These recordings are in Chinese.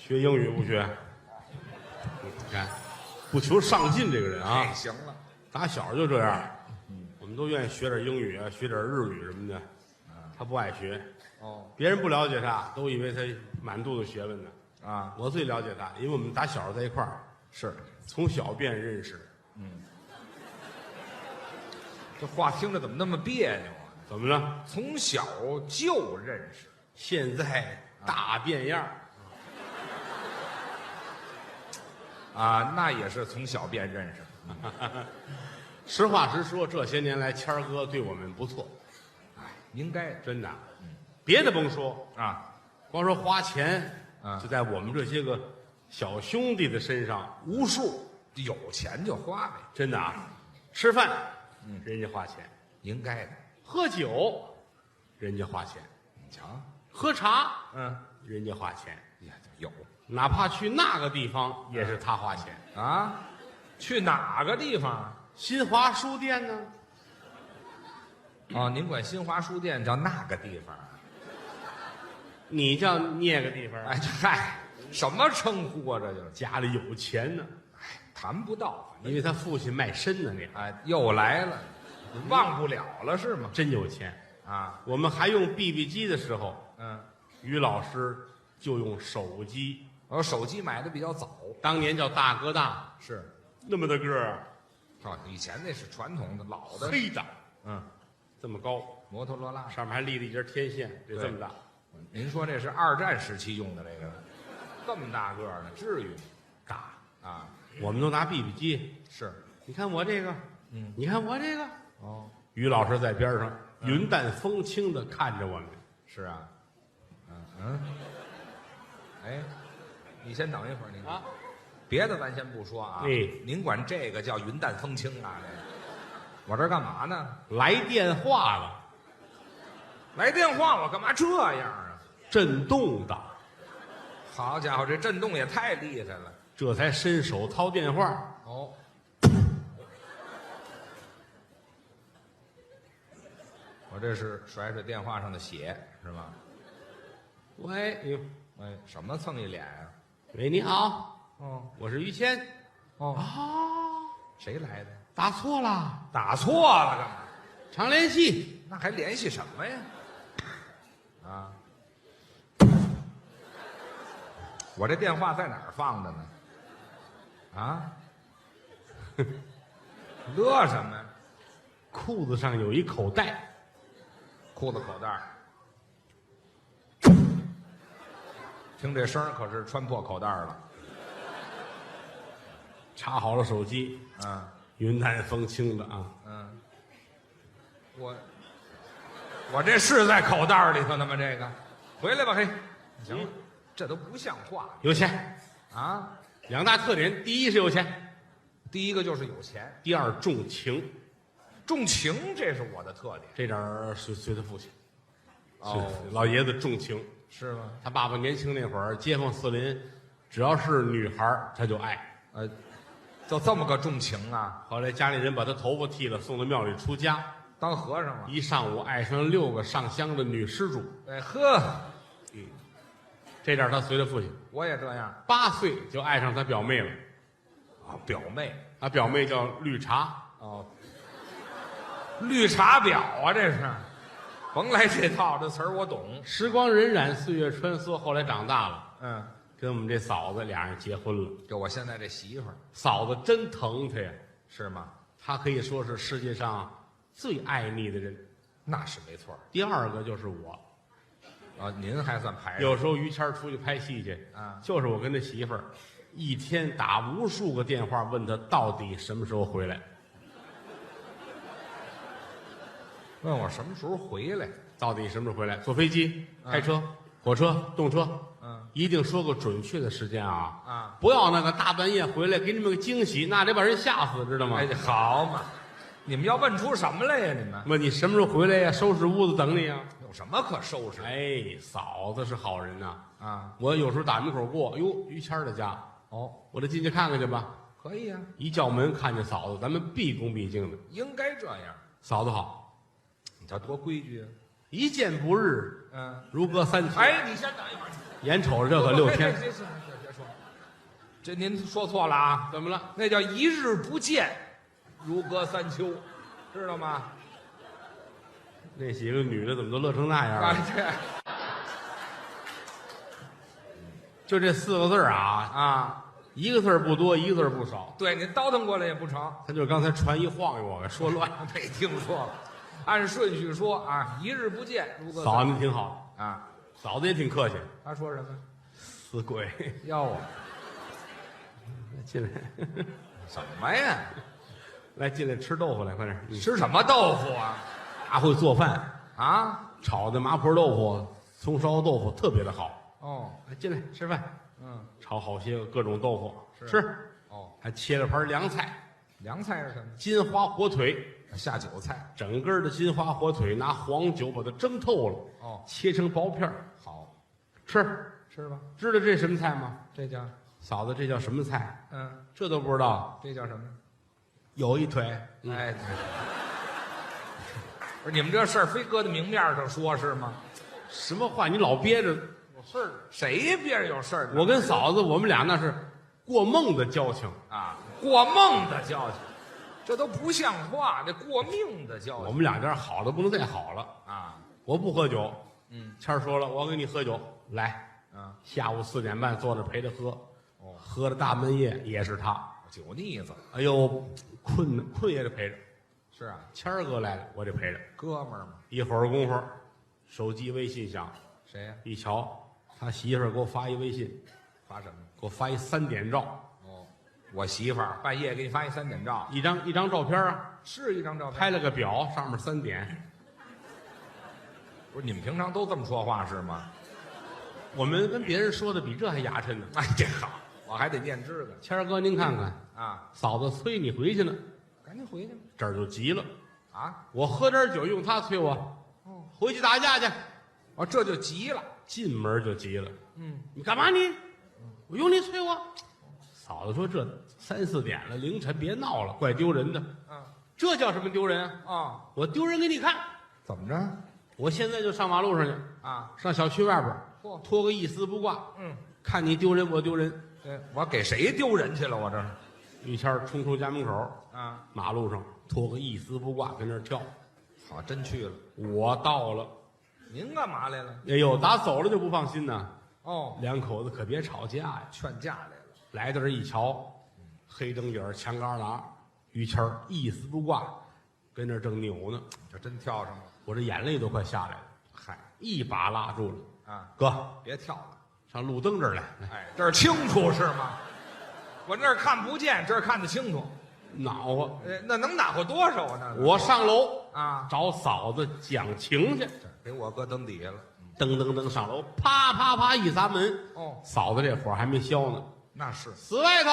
学英语不学？你看，不求上进这个人啊，行了，打小就这样。我们都愿意学点英语啊，学点日语什么的。他不爱学，哦别人不了解他，都以为他满肚子学问呢。啊，我最了解他，因为我们打小在一块儿，是，从小便认识。这话听着怎么那么别扭啊？怎么了？从小就认识，现在大变样儿啊，那也是从小便认识。实话实说，这些年来，谦儿哥对我们不错，应该真的。别的甭说，啊，光说花钱，啊就在我们这些个小兄弟的身上无数。有钱就花呗，真的啊，吃饭，人家花钱；应该的。喝酒，人家花钱；你瞧，喝茶，嗯，人家花钱。呀，有哪怕去那个地方，也是他花钱。啊，去哪个地方？新华书店呢？哦，您管新华书店叫那个地方？你叫那个地方？哎，嗨，什么称呼啊？这就是家里有钱呢，谈不到。因为他父亲卖身的那个，哎，又来了，忘不了了是吗？真有钱。啊，我们还用 BB 机的时候，嗯，于老师就用手机，我手机买的比较早，当年叫大哥大，是，那么大个儿，啊，以前那是传统的老的，黑的，嗯，这么高，摩托罗拉。上面还立了一节天线，得这么大。您说这是二战时期用的这个，这么大个儿呢？至于吗？大，啊，我们都拿 BB 机。是，你看我这个，你看我这个。哦，于老师在边上云淡风轻的看着我们。是啊，哎，你先等一会儿，您啊，别的咱先不说啊，哎您管这个叫云淡风轻啊？这个我这儿干嘛呢？来电话了，来电话，我干嘛这样啊？震动的，好家伙，这震动也太厉害了！这才伸手掏电话。哦，我这是甩甩电话上的血是吗？喂，哎呦，哎，什么蹭一脸呀、喂，你好，哦我是于谦。哦，啊，谁来的？打错了，打错了干嘛？常联系。那还联系什么呀？啊，我这电话在哪儿放的呢？啊，乐什么呀？裤子上有一口袋，裤子口袋儿。听这声儿可是穿破口袋儿了。插好了手机，嗯云淡风轻的啊。嗯，我这是在口袋儿里头呢吗？这个，回来吧，嘿，行了，这都不像话有钱，啊！两大特点：第一是有钱，第一个就是有钱，第二重情。重情，这是我的特点。这点儿随他父亲，哦是老爷子重情。是吗？他爸爸年轻那会儿，街坊四邻只要是女孩儿他就爱。就这么个重情啊？后来家里人把他头发剃了，送到庙里出家。当和尚了？一上午爱上6个上香的女施主，哎呵，这点儿他随他父亲。我也这样。 8岁就爱上他表妹了，啊，表妹。他表妹叫绿茶。哦，绿茶婊啊，这是。甭来这套，这词儿我懂。时光荏苒，岁月穿梭，后来长大了，嗯，跟我们这嫂子俩人结婚了。就我现在这媳妇儿，嫂子真疼他呀，是吗？她可以说是世界上最爱你的人。那是没错。第二个就是我，啊，您还算排上。有时候于谦儿出去拍戏去，啊就是我跟他媳妇儿，一天打无数个电话问他到底什么时候回来，问我什么时候回来？到底什么时候回来？坐飞机、开车、火车、动车，一定说个准确的时间啊！啊，不要那个大半夜回来给你们个惊喜，那得把人吓死，知道吗？哎，好嘛，你们要问出什么来呀？你们问你什么时候回来呀？收拾屋子等你呀！有什么可收拾的？哎，嫂子是好人呐！啊，我有时候打门口过，哟，于谦儿的家，哦，我得进去看看去吧。可以啊，一叫门看见嫂子，咱们毕恭毕敬的。应该这样。嫂子好，你瞧多规矩啊！一见不日，嗯，如隔三秋。哎，你先等一会儿。眼瞅着这个6天，行，这您说错了啊，怎么了？那叫一日不见，如隔三秋，知道吗？那几个女的怎么都乐成那样了？啊，这就这4个字儿啊，啊，一个字儿不多，一个字儿不少。对你倒腾过来也不成，他就是刚才船一晃悠，我给说乱。没听说过。按顺序说啊，一日不见，如隔嫂三子挺好，啊。嫂子也挺客气。他说什么？死鬼，要我进来，什么呀？来进来吃豆腐来，快点。吃什么豆腐啊？他会做饭，啊？炒的麻婆豆腐、葱烧豆腐特别的好。哦，来进来吃饭，嗯，炒好些个各种豆腐是吃。哦，还切了盘凉菜，凉菜是什么？金华火腿，下酒菜。整根的金华火腿拿黄酒把它蒸透了，哦，切成薄片儿好，吃。吃吧。知道这什么菜吗？这叫嫂子，这叫什么菜？嗯，这都不知道。这叫什么？有一腿，哎，不是你们这事儿非搁在明面上说是吗？什么话？你老憋着有事儿。谁别人有事儿？我跟嫂子，我们俩那是过梦的交情。啊，过梦的交情，这都不像话，这过命的交情我们两家好的不能再好了。啊。我不喝酒，嗯谦儿说了，我跟你喝酒，来。啊，下午4点半坐那陪着喝，哦，喝了大半夜也是他。酒腻子哎呦，困也得陪着。是啊，谦儿哥来了，我得陪着。哥们儿嘛。一会儿功夫，手机微信响，谁呀？一瞧，他媳妇儿给我发一微信，发什么？给我发一3点照，哦，我媳妇儿半夜给你发一3点照，一张照片啊，是一张照片。拍了个表，上面3点。不是你们平常都这么说话是吗？我们跟别人说的比这还牙碜呢。哎，这好，我还得念这个谦儿哥，您看看，啊。嫂子催你回去呢，赶紧回去吧。这儿就急了。啊，我喝点酒，用他催我，哦，回去打架去。哦，这就急了。进门就急了，嗯，你干嘛你？我用你催我？嫂子说这3、4点了，凌晨别闹了，怪丢人的。嗯，这叫什么丢人啊？啊，我丢人给你看。怎么着？我现在就上马路上去，啊，上小区外边嚯脱个一丝不挂，嗯，看你丢人我丢人。对，我给谁丢人去了？我这是于谦儿冲出家门口，啊，马路上脱个一丝不挂跟那儿跳。好，真去了。我到了，您干嘛来了？哎呦，打走了就不放心呐。哦，两口子可别吵架呀。劝架来了。来到这儿一瞧，黑灯影儿墙旮旯，于谦儿一丝不挂，跟那儿正扭呢。就真跳上了。我这眼泪都快下来了，嗨，一把拉住了。啊，哥，别跳了。上路灯这儿来，来哎，这儿清楚是吗？我那儿看不见，这儿看得清楚。恼火。那能哪和多少啊？那个我上楼啊，找嫂子讲情去。这给我搁灯底下了。噔噔噔上楼，啪啪啪一砸门。哦，嫂子这火还没消呢，那是。死外头，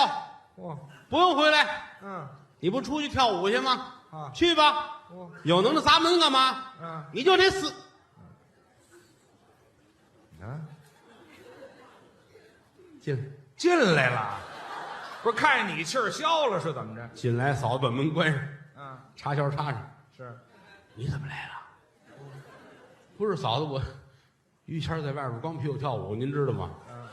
哇，不用回来。嗯，你不出去跳舞去吗？啊，去吧。哇，有能耐砸门干嘛？嗯，你就得死。你看进来，进来了，不是看见你气儿消了是怎么着？进来，嫂子把门关上，嗯，插销插上。是。你怎么来了？不是嫂子，我于谦在外边光屁股跳舞，您知道吗？嗯，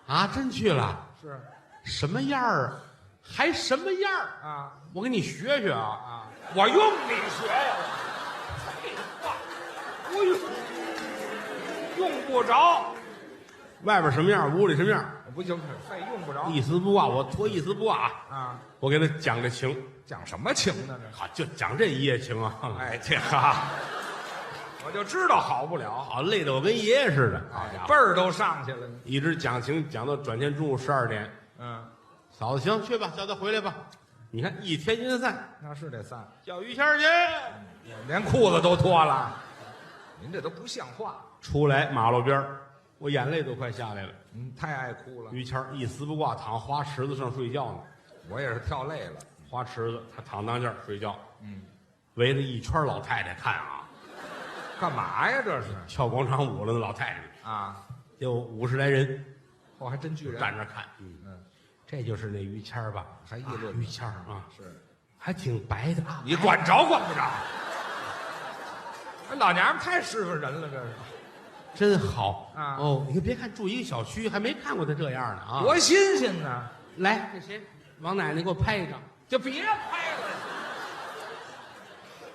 啊，真去了？是。什么样儿啊？还什么样儿？啊我给你学学啊！啊，我用你学呀！废话，我用不着。外边什么样，屋里什么样，不行，废用不着。一丝不挂，我脱一丝不挂啊！啊，我给他讲这情，讲什么情呢？这好，就讲这一夜情啊！哎，这哈，我就知道好不了。好，累得我跟爷爷似的。好家伙，辈儿都上去了。一直讲情讲到转天中午12点。嗯，嫂子行，去吧，叫他回来吧。你看一天津散，那是得散，叫于谦儿去。连裤子都脱了。您这都不像话。出来马路边儿我眼泪都快下来了。太爱哭了。于谦儿一丝不挂躺花池子上睡觉呢。我也是跳累了。花池子，他躺当间儿睡觉。嗯，围着一圈老太太看啊，干嘛呀？这是跳广场舞了那老太太，啊，有50来人我还真巨人。站着看。这就是那于谦儿吧？还议论于谦儿啊，是还挺白的啊。你管着管不着？这老娘们太侍奉人了，这是真好啊哦！你看，别看住一个小区，还没看过他这样呢啊！多新鲜呢！来，那谁，王奶奶给我拍一张。就别拍了，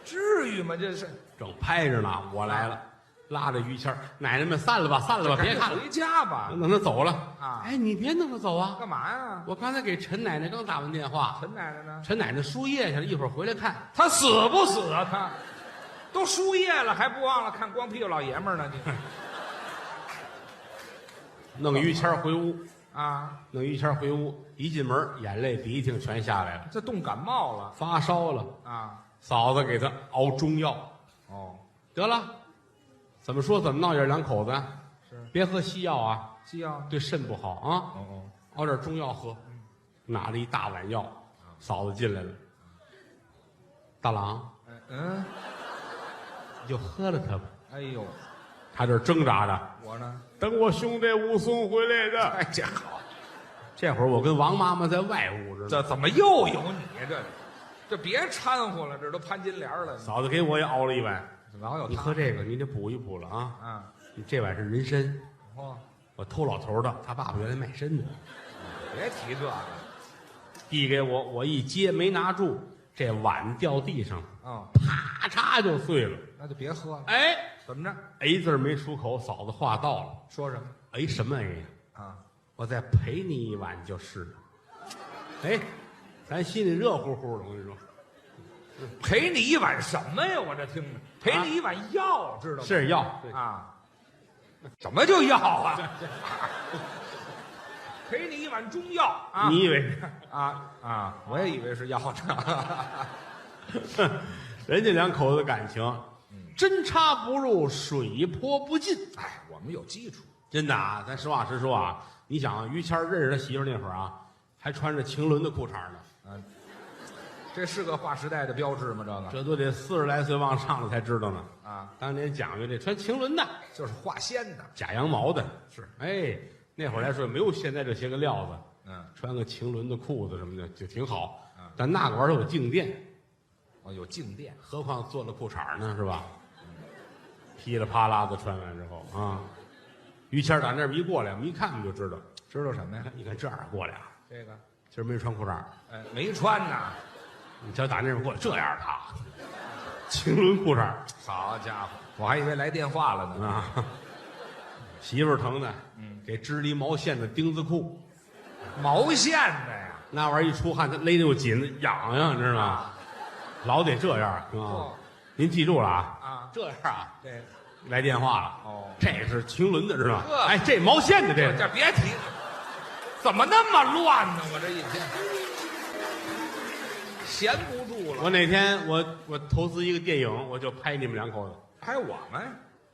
至于吗？这是正拍着呢，我来了，拉着于谦儿，奶奶们散了吧，散了吧，别看了，回家吧。弄他走了啊哎，你别弄他走啊！干嘛呀？我刚才给陈奶奶刚打完电话，陈奶奶呢？陈奶奶输液去了，一会儿回来看。他死不死啊？他都输液了，还不忘了看光屁股老爷们儿呢？你弄于谦儿回屋，啊，弄于谦儿回屋，一进门眼泪鼻涕全下来了，这冻感冒了发烧了。啊？嫂子给他熬中药，哦，得了，怎么说怎么闹也是两口子，是别喝西药啊，西药。对肾不好啊。哦，熬点中药喝，拿着一大碗药，嫂子进来了，大郎，嗯，你就喝了它吧。哎呦，他这挣扎着，我呢？等我兄弟武松回来的。哎，这好，这会儿我跟王妈妈在外屋着呢，这怎么又有你这别掺和了，这都潘金莲了。嫂子给我也熬了一碗，老有他你喝这个，你得补一补了啊。啊？你这碗是人参，嚯，我偷老头的，他爸爸原来卖参的，别提这个。递给我，我一接没拿住，这碗掉地上了，哦，啪嚓就碎了。那就别喝了。哎怎么着？ ，A 字没出口，嫂子话到了。说什么？哎，什么 A 呀？啊，我再陪你一晚就是了。哎，咱心里热乎乎的，我跟你说，陪你一碗什么呀？我这听着，陪你一碗药，知道吗？是药，对啊，什么叫药啊？陪你一碗中药啊！你以为啊，我也以为是药呢。人家两口子的感情，针插不入，水泼不进。哎，我们有基础。真的啊，咱实话实说啊，你想啊，于谦儿认识他媳妇儿那会儿啊，还穿着晴纶的裤衩呢，这是个划时代的标志吗？这个这都得40来岁往上了才知道呢。啊，当年讲究这穿晴纶的，就是画仙的。假羊毛的，是哎，那会儿来说没有现在这些个料子，嗯，穿个晴纶的裤子什么的就挺好。嗯但那个玩意儿有静电，哦，有静电。何况做了裤衩呢，是吧？噼里啪啦的穿完之后啊，于谦儿打那边一过来，我们一看我们就知道，知道什么呀？你看这样过来啊，这个，今儿没穿裤衩，哎，没穿呐。你瞧打那边过来这样的啊，晴纶裤衩好家伙，我还以为来电话了呢。啊，媳妇儿疼的，给织了一毛线的钉子裤，毛线的呀。那玩意儿一出汗，它勒得又紧，痒痒，你知道吗？老得这样啊哦！您记住了啊！啊，这样啊，这来电话了。哦这是晴纶的，知道吗呵？哎，这毛线的这个，这别提了，怎么那么乱呢？我这一天闲不住了。我哪天我投资一个电影，我就拍你们两口子，拍我们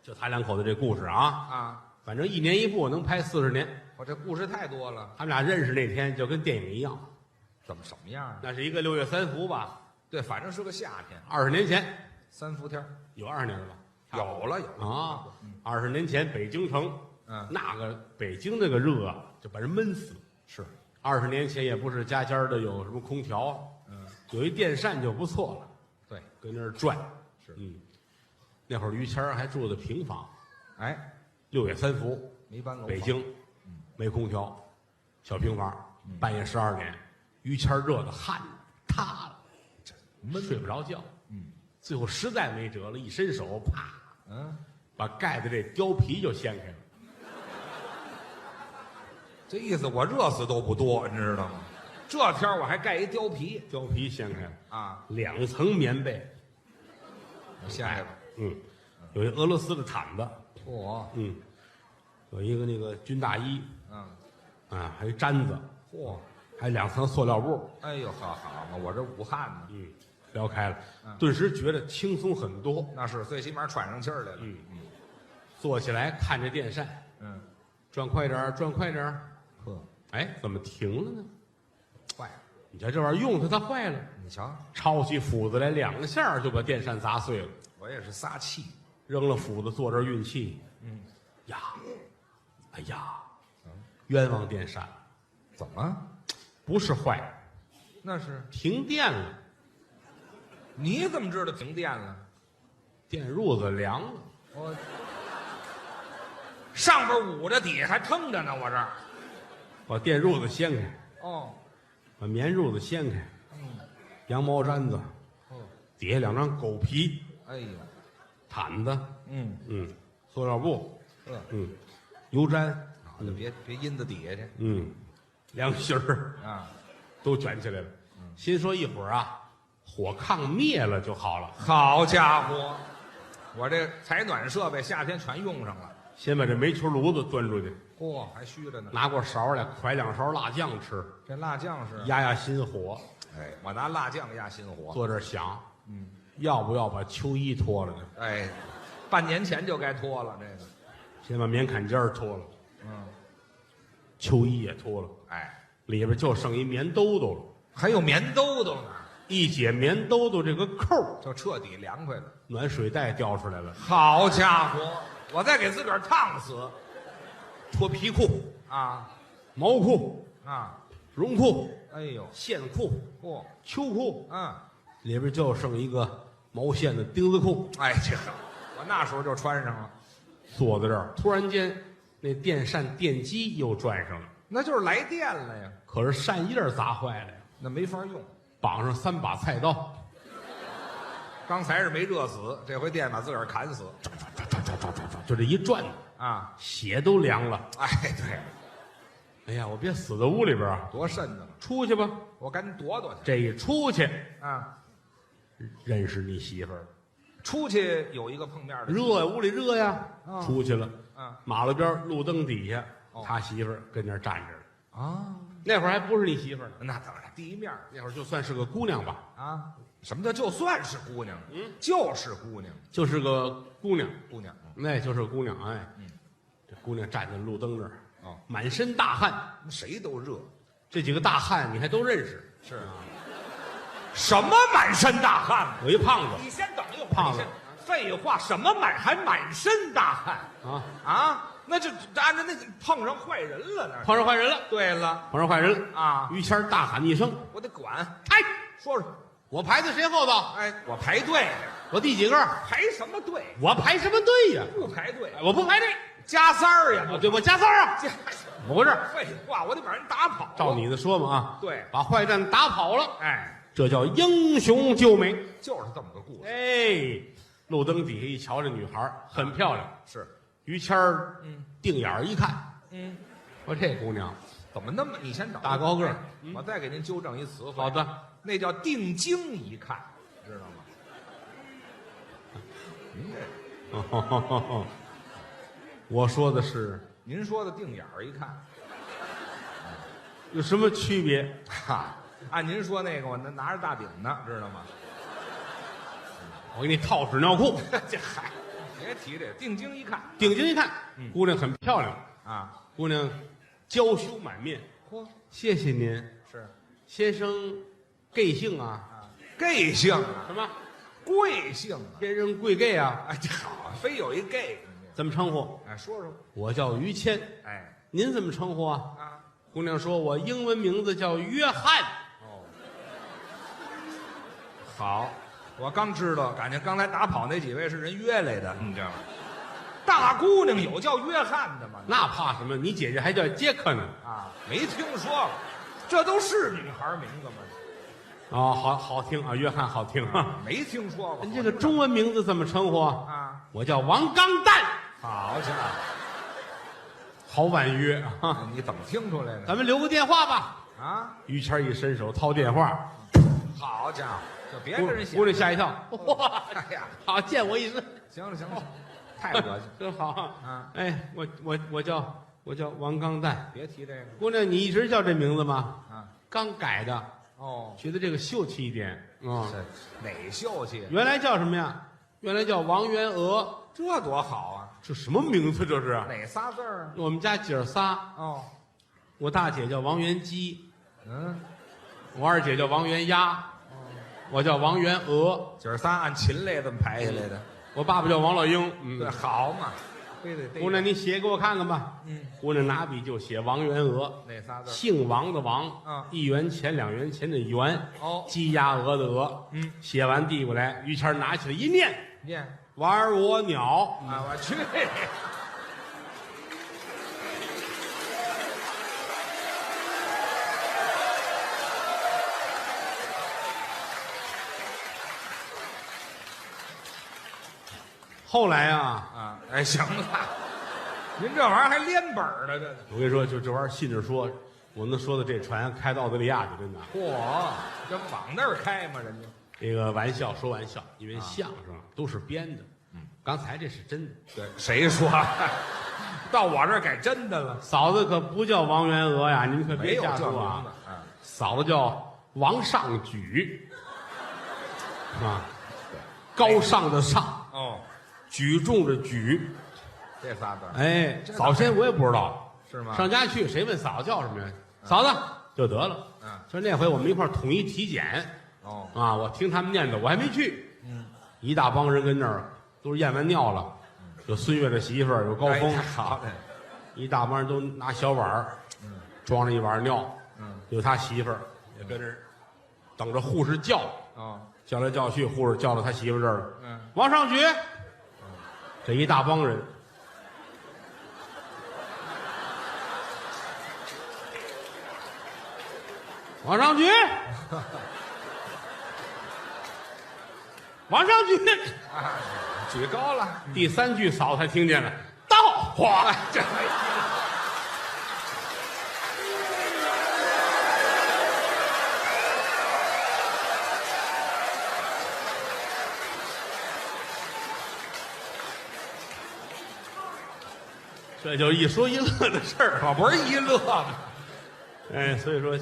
就他两口子这故事啊，啊，反正1年1部，能拍40年。我这故事太多了。他们俩认识那天就跟电影一样，怎么什么样啊？那是一个6月3伏吧对，反正是个夏天，20年前，3伏天有20年了吧？有了有了。啊，20年前北京城，那个北京那个热啊，就把人闷死。是20年前也不是家家的有什么空调，有一电扇就不错了，对，跟那儿转。是那会儿于谦儿还住的平房哎， ，6月3伏，没搬楼房北京，没空调，小平房，半夜12点，于谦儿热的汗塌了，睡不着觉。最后实在没辙了，一伸手，啪，把盖的这貂皮就掀开了。这意思我热死都不多，你知道吗？这天儿我还盖一貂皮貂皮掀开了啊， ，2层棉被，我下去吧。有一俄罗斯的毯子，嚯，有一个那个军大衣，嗯，还有一毡子，嚯，还有2层塑料布，哎呦，好嘛，我这武汉呢，撩开了，顿时觉得轻松很多。那是最起码喘上气儿来了。坐起来看着电扇，转快点儿，转快点儿。呵，哎，怎么停了呢？坏了，你瞧这玩意儿用它坏了，你瞧，抄起斧子来2下就把电扇砸碎了，我也是撒气。扔了斧子坐这儿运气。呀，哎呀，冤枉电扇，怎么？不是坏，那是停电了，你怎么知道停电了？电褥子凉了。我上边捂着，底下还腾着呢，我这儿。把电褥子掀开，哦，把棉褥子掀开，羊毛毡子，底下2张狗皮，哎呦，毯子，塑料布，油毡，就别阴在底下去凉席儿啊。都卷起来了。心说一会儿啊，火炕灭了就好了。好家伙，我这采暖设备夏天全用上了。先把这煤球炉子端出去，嚯，还虚着呢。拿过勺来，㧟2勺辣酱吃，这辣酱是？压心火。哎，我拿辣酱压心火。坐这儿想，要不要把秋衣脱了呢？哎，半年前就该脱了这个。先把棉坎肩儿脱了，秋衣也脱了，哎，里边就剩一棉兜兜了。还有棉兜兜呢，一解棉兜兜这个扣儿，就彻底凉快了。暖水袋掉出来了。好家伙，我再给自个儿烫死脱皮裤、啊毛裤、啊！绒裤、哎呦，线裤、嚯，秋裤，啊，里边就剩一个毛线的钉子裤。哎，这我那时候就穿上了，坐在这儿，突然间那电扇电机又转上了，那就是来电了呀。可是扇叶砸坏了呀，那没法用。绑上3把菜刀，刚才是没热死，这回电把自个儿砍死就这一转，啊！血都凉了。哎，对，哎呀，我别死在屋里边啊！多瘆得了，出去吧。我赶紧躲躲去这一出去，啊！认识你媳妇儿，出去有一个碰面的，热呀，屋里热呀。出去了，嗯马路边路灯底下，哦他媳妇儿跟那儿站着呢。啊，那会儿还不是你媳妇儿呢，那当然第一面那会儿就算是个姑娘吧，啊。什么叫就算是姑娘？就是姑娘，就是个姑娘，姑娘那就是个姑娘。哎，这姑娘站在路灯这儿，哦，满身大汗。谁都热。这几个大汉你还都认识？是啊，什么满身大汗？有一胖子你先等一会儿，胖子你先废话，什么还满身大汗啊，啊？那就按照那碰上坏人了，那是碰上坏人了，对了碰上坏人了啊！于谦儿大喊一声我得管，：“哎，说说，我排在谁后头？哎，我排队呢，我第几个？排什么队？我排什么队呀？不排队，我不排队。加三儿呀！对，我加三儿啊！这怎么回事？废话，我得把人打跑。照你的说嘛啊，对把坏蛋打跑了，哎，这叫英雄救美。就是这么个故事。哎，路灯底下一瞧，这女孩儿很漂亮。是，于谦儿定眼儿一看，说这姑娘怎么那么？你先等大高个儿，我再给您纠正一词汇。好的，那叫定睛一看，知道吗？您这，我说的是您说的定眼儿一看，有什么区别？哈，按您说那个，我拿着大饼呢，知道吗？我给你套纸尿裤。这嗨，别提这个，定睛一看定睛一看，姑娘很漂亮，啊，姑娘娇羞满面。嚯，谢谢您，是先生贵姓啊？gay 姓啊，什么？贵姓啊？先生贵 gay 啊？哎，这好，非有一 gay，怎么称呼？哎，说说，我叫于谦，哎您怎么称呼啊？啊，姑娘说：“我英文名字叫约翰。哦，好，我刚知道，感觉刚才打跑那几位是人约来的，你知道吗？大姑娘有叫约翰的吗？那怕什么？你姐姐还叫杰克呢。啊，没听说过，这都是女孩名字吗？哦，好听啊，约翰好听啊。没听说过。您这个中文名字怎么称呼啊？啊，我叫王刚蛋。好家伙，好婉约啊！你怎么听出来的？咱们留个电话吧。啊，于谦一伸手掏电话，好家伙，就别跟人姑娘吓一跳。哇，哎呀，好见我一次，行了行了，太恶心，真好啊！哎，我叫王刚蛋。别提这个姑娘，你一直叫这名字吗？啊。刚改的，哦，觉得这个秀气一点啊。这哪秀气？原来叫什么呀？原来叫王元娥。这多好啊！这什么名字？这是？哪仨字儿啊？我们家姐儿仨，哦，我大姐叫王元姬，嗯，我二姐叫王元丫，我叫王元娥，姐儿仨按秦来这么排下来的。我爸爸叫王老英。对，好嘛，非得姑娘，你写给我看看吧。姑娘拿笔就写王元娥，哪仨字儿？姓王的王，嗯1元钱2元钱的元，哦鸡鸭鹅的鹅。写完递过来，于谦拿起来一念，念玩我鸟。啊！我去，后来啊，啊，哎，行了，您这玩意儿还连本儿呢，这我跟你说，就这玩意儿信着说，我能说的这船开到澳大利亚去，真的。嚯，这往那儿开嘛，人家这个玩笑说玩笑，因为相声都是编的。刚才这是真的。对，谁说？到我这儿改真的了？嫂子可不叫王元娥呀，你们可没有别瞎说这名字啊。嫂子叫王上举，啊，高尚的上，哦，举重的举。这仨字儿哎，这早先我也不知道，是吗？上家去谁问嫂子叫什么呀？嫂子就得了。就是那回我们一块儿统一体检。哦，啊，我听他们念叨，我还没去。一大帮人跟那儿都是验完尿了，有孙越的媳妇儿，有高峰，好嘞，一大帮人都拿小碗儿，装着一碗尿，有他媳妇儿也跟这儿等着护士叫，哦，叫来叫去，护士叫到他媳妇这儿了，嗯，往上举，这一大帮人。往上举，往上举。啊，举高了，第三句嫂子才听见了，到，嚯，这这就一说一乐的事儿。可不是一乐吗？哎，所以说，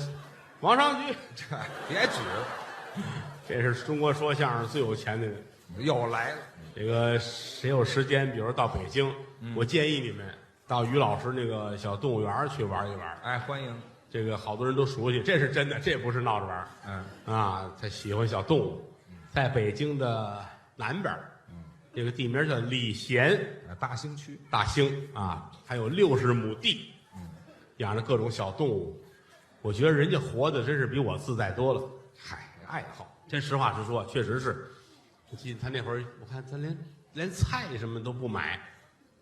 往上举，这别举了，这是中国说相声最有钱的人。又来了。这个谁有时间，比如到北京，我建议你们到于老师那个小动物园去玩一玩。哎，欢迎。这个好多人都熟悉，这是真的，这不是闹着玩。啊，他喜欢小动物，在北京的南边，这个地名叫礼贤，大兴区，大兴啊，还有60亩地，养着各种小动物。我觉得人家活的真是比我自在多了。嗨，爱好。真实话实说，确实是。我记得他那会儿，我看他连菜什么都不买，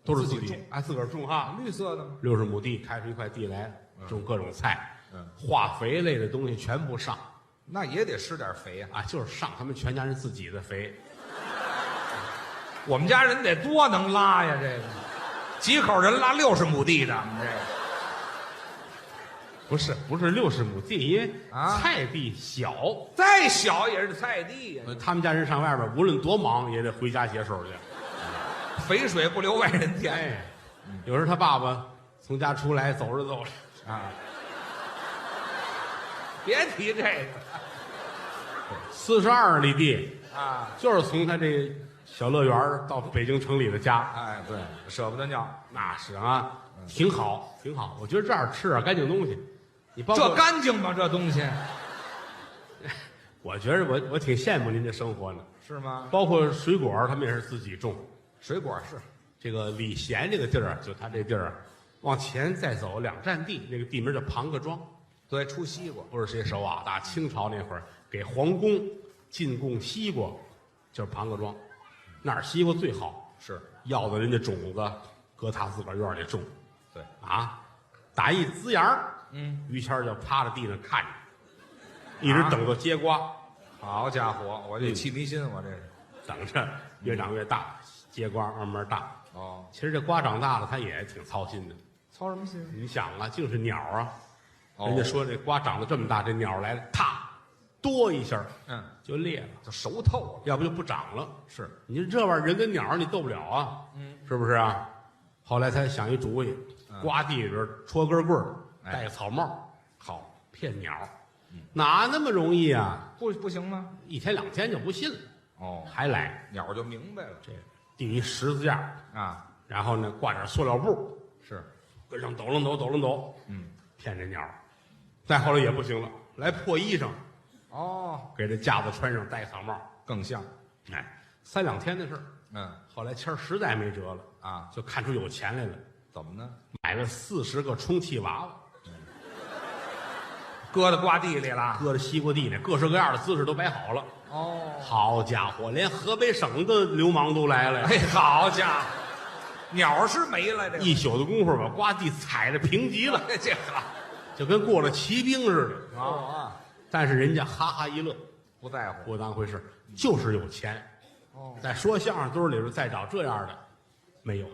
都是自己自个儿种哈。绿色的吗？60亩地，开出一块地来，种各种菜，化肥类的东西全部上。那也得施点肥呀。啊，就是上他们全家人自己的肥。我们家人得多能拉呀，这个几口人拉60亩地的，我们这个不是60亩地，因为啊菜地小，再小也是菜地呀，他们家人上外边无论多忙也得回家解手去。肥水不流外人田。哎，有时候他爸爸从家出来走着走着，啊，别提这个42里地，啊，就是从他这小乐园到北京城里的家。哎，对，舍不得尿，那是啊，挺好，挺好。我觉得这样吃点干净东西，你包括这干净吗？这东西我觉得我挺羡慕您这生活呢。是吗？包括水果，他们也是自己种。水果是这个礼贤这个地儿，就他这地儿，往前再走2站地，那个地名叫庞各庄。对，出西瓜，不是谁熟啊？打清朝那会儿，给皇宫进贡西瓜，就是庞各庄，那儿西瓜最好，是要的人家种子，搁他自个儿院里种。对啊，打一滋芽儿，于谦儿就趴在地上看着，一直等到结瓜，好家伙，我这气迷心，我这是等着越长越大，结瓜慢慢大。哦，其实这瓜长大了，他也挺操心的。操什么心？你想啊，净是鸟啊，哦人家说这瓜长得这么大，这鸟来了，踏，多一下，就裂了，就熟透了。要不就不长了。是，你说这玩意儿人跟鸟儿你斗不了啊，是不是啊？后来才想一主意，瓜地里边戳根棍儿，戴个草帽，好骗鸟，哪那么容易啊？不行吗？一天2天就不信了，哦，还来鸟就明白了。这钉一十字架，啊，然后呢挂点塑料布，是，跟上抖楞抖抖楞抖，骗这鸟儿。再后来也不行了，来破衣裳，哦，给这架子穿上，戴草帽，更像。哎，3、2天的事儿。嗯，后来谦儿实在没辙了啊，就看出有钱来了，怎么呢？买了40个充气娃娃，搁在瓜地里了。搁在西瓜地里，各式各样的姿势都摆好了。哦，好家伙，连河北省的流氓都来了呀！哎，好家伙，鸟是没了，这一宿的功夫把瓜地踩得平极了，这好就跟过了骑兵似的。啊，但是人家哈哈一乐，不在乎。不当回事，就是有钱。哦，在说相声堆里边再找这样的，没有。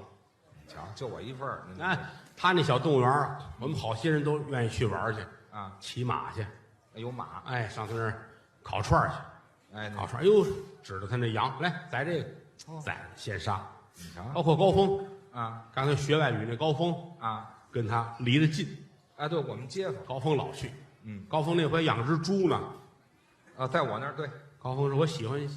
瞧，就我一份儿。哎，他那小动物园儿我们好些人都愿意去玩去，啊，骑马去，有马，哎，上他那儿烤串儿去，哎，烤串儿，哎呦，指着他那羊来宰这个，宰现杀，你瞧包括高峰，啊刚才学外语那高峰，啊，跟他离得近，哎，对我们街坊，高峰老去，嗯，高峰那回养只猪呢，啊，在我那儿对，高峰说我喜欢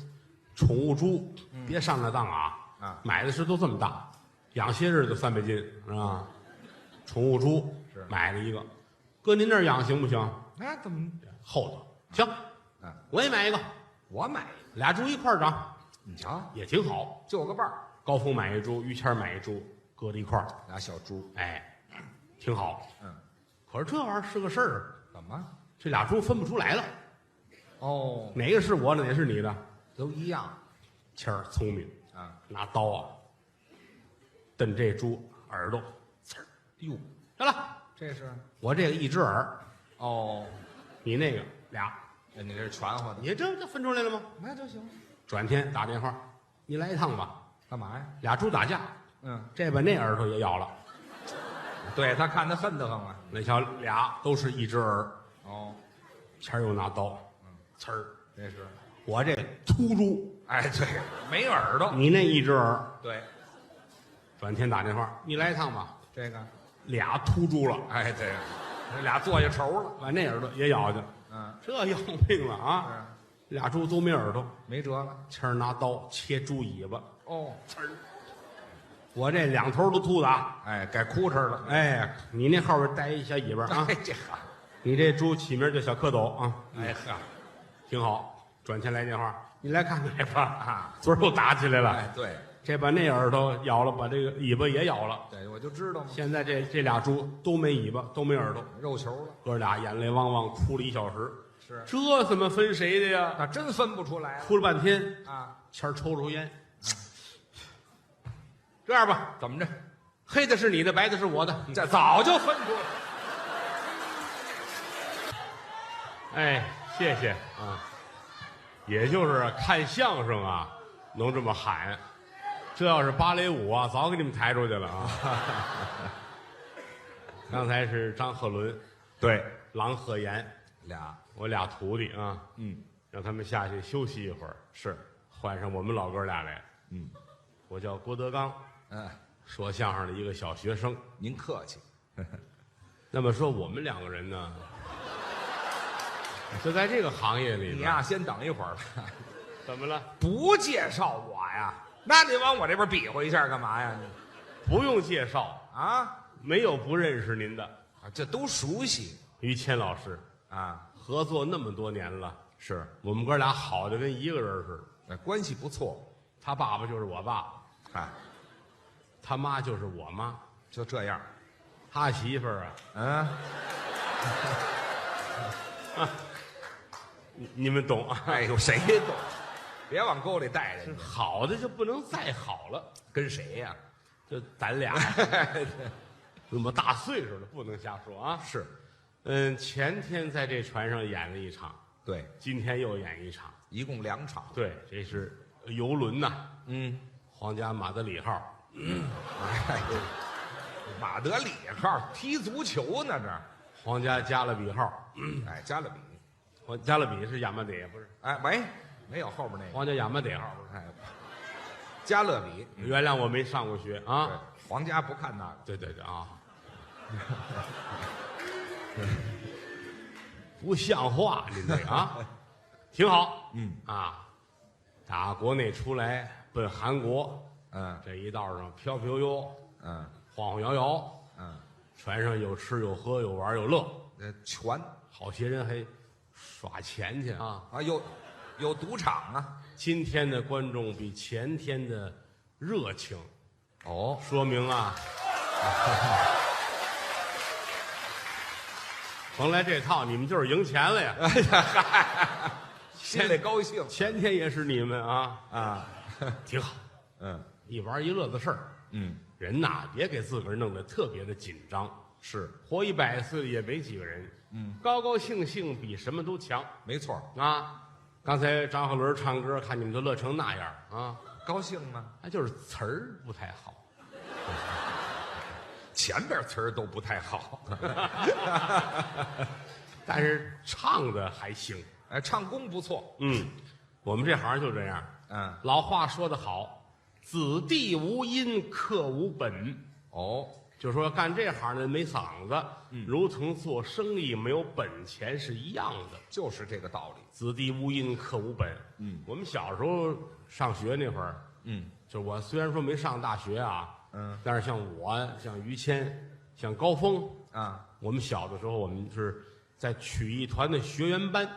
宠物猪，别上那当啊，啊买的时都这么大，养些日子300斤是吧？宠物猪是买了一个，搁您那儿养行不行？那怎么？厚道，行，啊，我也买一个，我买，俩猪一块儿长，你瞧，也挺好。就个伴儿，高峰买一猪，于谦买一猪，搁在一块儿，俩小猪，哎，挺好。嗯，可是这玩意儿是个事儿，怎么？这俩猪分不出来了，哦，哪个是我的，哪个是你的？都一样谦儿聪明，啊。拿刀啊，瞪这猪耳朵，呲儿，哟，得了，这是我这个一只耳，哦，你那个俩，哎你这是传话的，你这分出来了吗？那就行。转天打电话，你来一趟吧。干嘛呀？俩猪打架，嗯，这把那耳朵也咬了。对他看他恨得慌啊。那瞧，俩都是一只耳，哦，前儿又拿刀，呲儿，这是，我这秃猪，哎，对，没耳朵。你那一只耳。对，转天打电话，你来一趟吧。这个，俩秃猪了，哎，对，这俩坐下仇了。把那耳朵也咬去，嗯，这要命了啊！俩猪都没耳朵，没辙了。谦儿拿刀切猪尾巴，哦，呲儿，我这两头都秃的啊！哎，该哭哧了。哎，你那后边带一小尾巴啊哎，，这好。你这猪起名叫小蝌蚪啊，哎呵，挺好。转天来电话，你来看看吧啊，昨儿又打起来了，哎，对，这把那耳朵咬了，把这个尾巴也咬了。对，我就知道嘛，现在这俩猪都没尾巴，都没耳朵，肉球了。哥俩眼泪汪汪，哭了1小时。是，这怎么分谁的呀？那真分不出来了哭了半天，啊。谦儿抽烟。这样吧，怎么着？黑的是你的，白的是我的。这早就分出来了。哎，谢谢啊。也就是看相声啊，能这么喊，这要是芭蕾舞啊，早给你们抬出去了啊。刚才是张鹤伦，对，郎鹤炎，俩，我俩徒弟啊，嗯，让他们下去休息一会儿，是，换上我们老哥俩来。嗯，我叫郭德纲，嗯，说相声的一个小学生。您客气。那么说我们两个人呢，就在这个行业里边，你呀，先等一会儿吧。怎么了？不介绍我呀？那你往我这边比划一下干嘛呀？你不用介绍，啊，没有不认识您的。这都熟悉于谦老师啊。合作那么多年了，是，我们哥俩好的跟一个人似的。关系不错。他爸爸就是我爸爸，嗨，他妈就是我妈，就这样。他媳妇儿啊，嗯，你们懂啊？哎呦，谁懂？别往沟里带人家。好的就不能再好了，跟谁呀？就咱俩那么大岁数了，不能瞎说啊。是，前天在这船上演了一场，对，今天又演一场。一共2场。对，这是游轮呐，嗯，皇家马德里号。哎呦，马德里号踢足球呢，这。皇家加勒比号，哎，加勒比。加勒比是亚麻得不是？哎，喂，没有后边那个。皇家亚麻得号不是？哎，加勒比。原谅我没上过学啊。对，皇家不看那个。对对对啊，不像话，您这个啊，挺好。啊，打国内出来奔韩国，这一道上飘飘悠，晃晃摇摇，船上有吃有喝有玩有乐，全好些人还耍钱去啊。啊，有赌场啊。今天的观众比前天的热情，哦，说明啊，甭来这套，你们就是赢钱了呀！心里高兴前天也是你们啊，啊。挺好，一玩一乐的事儿。人呐，别给自个儿弄得特别的紧张。是，活100岁也没几个人。高高兴兴比什么都强没错。啊！刚才张鹤伦唱歌，看你们都乐成那样啊，高兴吗？那就是词儿不太好。前边词儿都不太好，但是唱的还行。哎，唱功不错。我们这行就这样。老话说得好，子弟无音，课无本。哦，就说干这行的没嗓子，如同做生意没有本钱是一样的。就是这个道理。子弟无音，课无本。我们小时候上学那会儿，就我虽然说没上大学啊，但是像我、像于谦、像高峰啊，我们小的时候，我们是在曲艺团的学员班。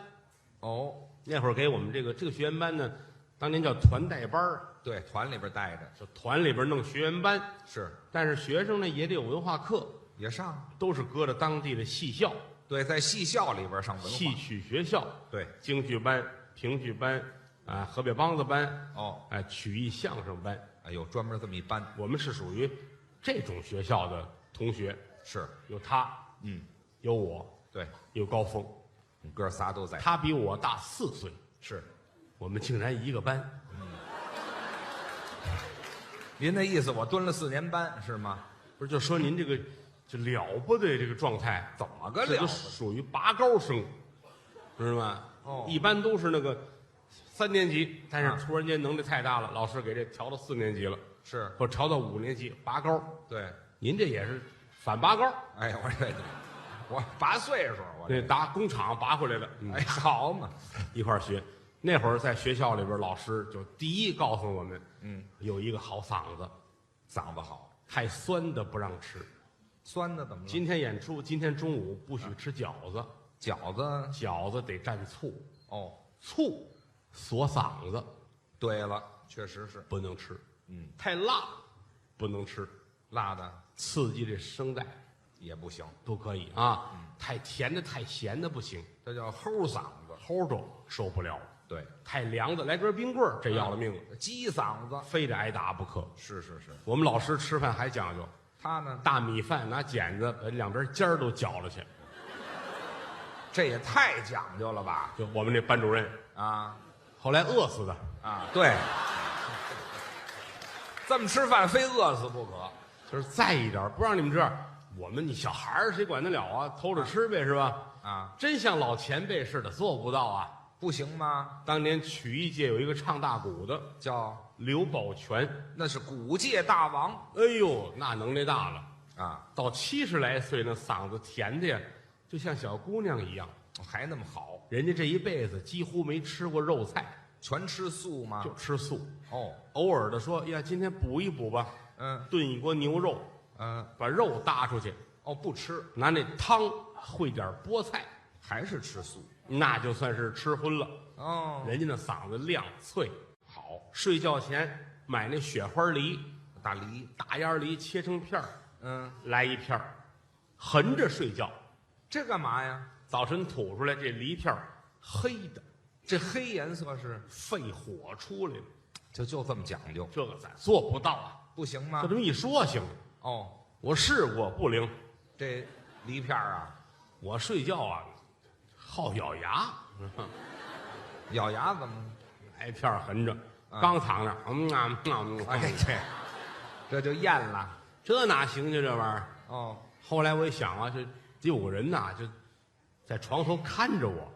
哦，那会儿给我们这个学员班呢，当年叫团带班儿，对，团里边带着就团里边弄学员班。是，但是学生呢也得有文化课，也上。都是搁着当地的戏校。对，在戏校里边上文化。戏曲学校。对，京剧班、评剧班，啊，河北梆子班。哦，哎，曲艺相声班。哎呦，专门这么一班。我们是属于这种学校的同学。是，有他，有我，对，有高峰，哥仨都在。他比我大4岁。是，我们竟然一个班。您那意思，我蹲了4年班是吗？不是，就说您这个就了不得这个状态，怎么个这都了？属于拔高生，知道吗？哦，一般都是那个3年级，但是突然间能力太大了，老师给这调到4年级了，是，或调到5年级，拔高。对，您这也是反拔高。哎，我拔岁数，我对，打工厂拔回来的。哎，好嘛，一块儿学。那会儿在学校里边，老师就第一告诉我们，有一个好嗓子，嗓子好，太酸的不让吃。酸的怎么了？今天演出，今天中午不许吃饺子，饺子得蘸醋。哦，醋锁嗓子。对了，确实是不能吃。太辣不能吃，辣的刺激这声带也不行，都可以啊。太甜的、太咸的不行，这叫齁嗓子，齁着受不了。对，太凉的来根冰棍儿，这要了命了。鸡嗓子非得挨打不可。是。我们老师吃饭还讲究，他呢，大米饭拿剪子把两边尖儿都绞了去。这也太讲究了吧？就我们这班主任啊，后来饿死的啊，对，这么吃饭非饿死不可。就是在意点，不让你们这样。我们你小孩儿谁管得了啊？偷着吃呗，是吧？啊，真像老前辈似的，做不到啊。不行吗？当年曲艺界有一个唱大鼓的，叫刘宝全，那是鼓界大王。哎呦，那能耐大了啊！到70来岁，那嗓子甜的呀，就像小姑娘一样，还那么好。人家这一辈子几乎没吃过肉菜，全吃素吗？就吃素。哦，偶尔的说呀，今天补一补吧。炖一锅牛肉，把肉搭出去。哦，不吃，拿那汤烩点菠菜，还是吃素，那就算是吃荤了。哦，人家那嗓子亮脆好。睡觉前买那雪花梨，大梨、大烟梨切成片儿，来一片儿，横着睡觉。这干嘛呀？早晨吐出来，这梨片儿黑的，这黑颜色是肺火出来了。就这么讲究，这个咱做不到啊，不行吗？就这么一说行。哦，我试过不灵。这梨片啊，我睡觉啊，好咬牙，咬牙怎么？来片儿横着，刚躺着，哎，这就咽了。这哪行去这玩意儿？哦，后来我一想啊，这得有个人呐，就在床头看着我。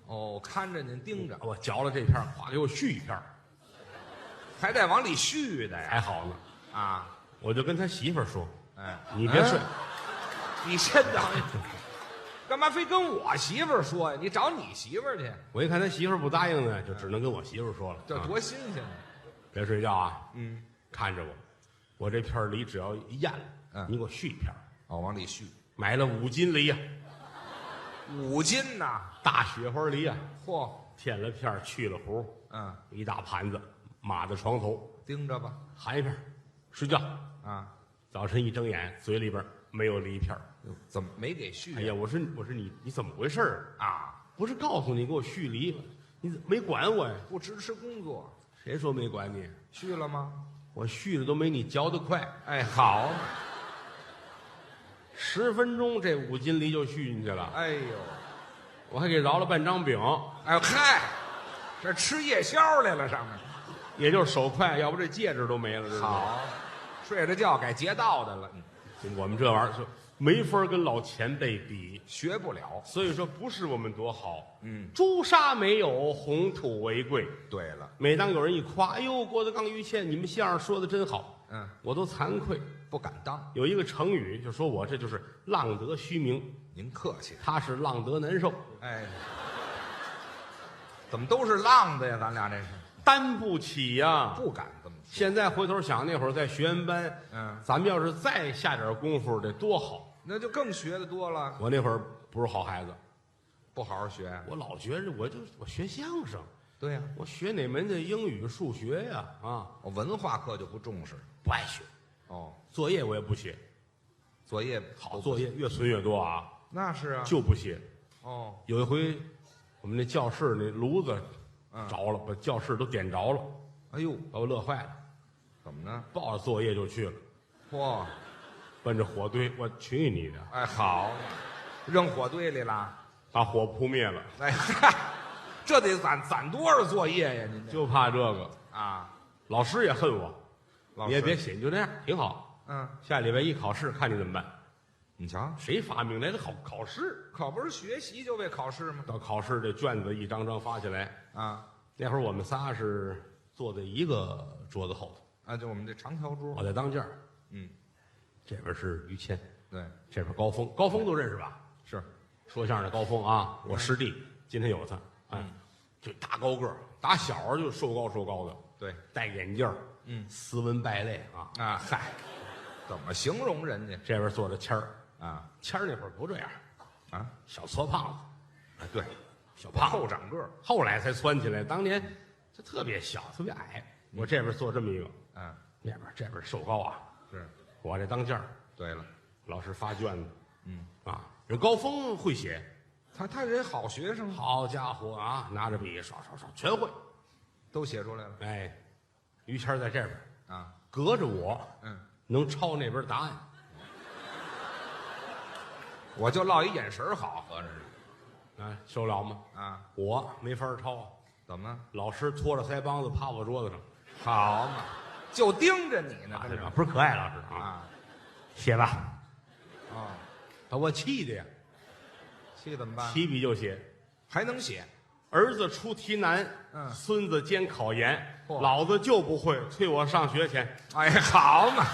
哦，看着您盯着，我嚼了这片儿，咵给我续一片儿，还得往里续的呀。还好呢。啊，我就跟他媳妇儿说：“哎，你别睡，你先等，干嘛非跟我媳妇儿说呀？你找你媳妇儿去。”我一看他媳妇儿不答应呢，就只能跟我媳妇儿说了：“这多新鲜呢！别睡觉啊，看着我，我这片儿梨只要一咽了，你给我续一片儿。哦，往里续，买了5斤梨呀5斤呐，大雪花梨呀，嚯，添了片儿，去了核，一大盘子码在床头，盯着吧。含一片儿，睡觉。啊，早晨一睁眼，嘴里边没有梨片儿。怎么没给续？哎呀，我说你怎么回事儿啊？不是告诉你给我续梨吗？你怎么没管我呀？不支持工作，谁说没管你？续了吗？我续的都没你嚼得快。哎，好， 10分钟这5斤梨就续进去了。哎呦，我还给饶了半张饼。哎呦嗨，这吃夜宵来了，上面也就是手快，要不这戒指都没了。这是好，睡着觉改劫道的了，我们这玩意儿就没法跟老前辈比，学不了。所以说不是我们多好，朱砂没有，红土为贵。对了，每当有人一夸，哎呦，郭德纲、于谦，你们相声说的真好，我都惭愧，不敢当。有一个成语就说我这就是浪得虚名，您客气。他是浪得难受，哎，怎么都是浪的呀？咱俩这是担不起呀。不敢这么说。现在回头想，那会儿在学员班，咱们要是再下点功夫，得多好。那就更学的多了。我那会儿不是好孩子，不好好学。我老觉着我学相声，对呀，我学哪门的英语、数学呀？我文化课就不重视。不爱学，哦，作业我也不写，作业好作业越存越多啊，那是啊。就不写。哦，有一回，我们那教室那炉子着了，把教室都点着了，哎呦，把我乐坏了，怎么呢？抱着作业就去了，嚯，奔着火堆，我去你的！哎，好，扔火堆里了。把火扑灭了，哎嗨，这得攒多少作业呀？您这就怕这个。啊，老师也恨我，老师你也别写，你就这样挺好。下礼拜一考试，看你怎么办。你瞧，谁发明来的考试？可不是学习就为考试吗？到考试这卷子一张张发起来，那会儿我们仨是坐在一个桌子后头，就我们这长条桌。我在当间儿，这边是于谦，对，这边高峰，高峰都认识吧？是说相声的高峰啊，我师弟，今天有他，就大高个儿，打小就瘦高的，对，戴眼镜儿，斯文败类啊，嗨，怎么形容人家这边坐着谦儿谦儿那会儿不这样小矬胖子，对，小胖子后长个儿，后来才蹿起来，当年就特别小，特别矮。我这边坐这么一个，那边这边瘦高啊，是我这当间儿。对了，老师发卷子，人高峰会写，他人好学生，好家伙啊，拿着笔刷全会，都写出来了。哎，于谦在这边隔着我，能抄那边答案，我就落一眼神好，合着是受了吗？我没法抄，怎么？老师拖着腮帮子趴我桌子上，好嘛，就盯着你呢，不是可爱老师写吧，把我气的呀，气怎么办？提笔就写，还能写？儿子出题难，孙子监考严，老子就不会，催我上学去。哎，好嘛，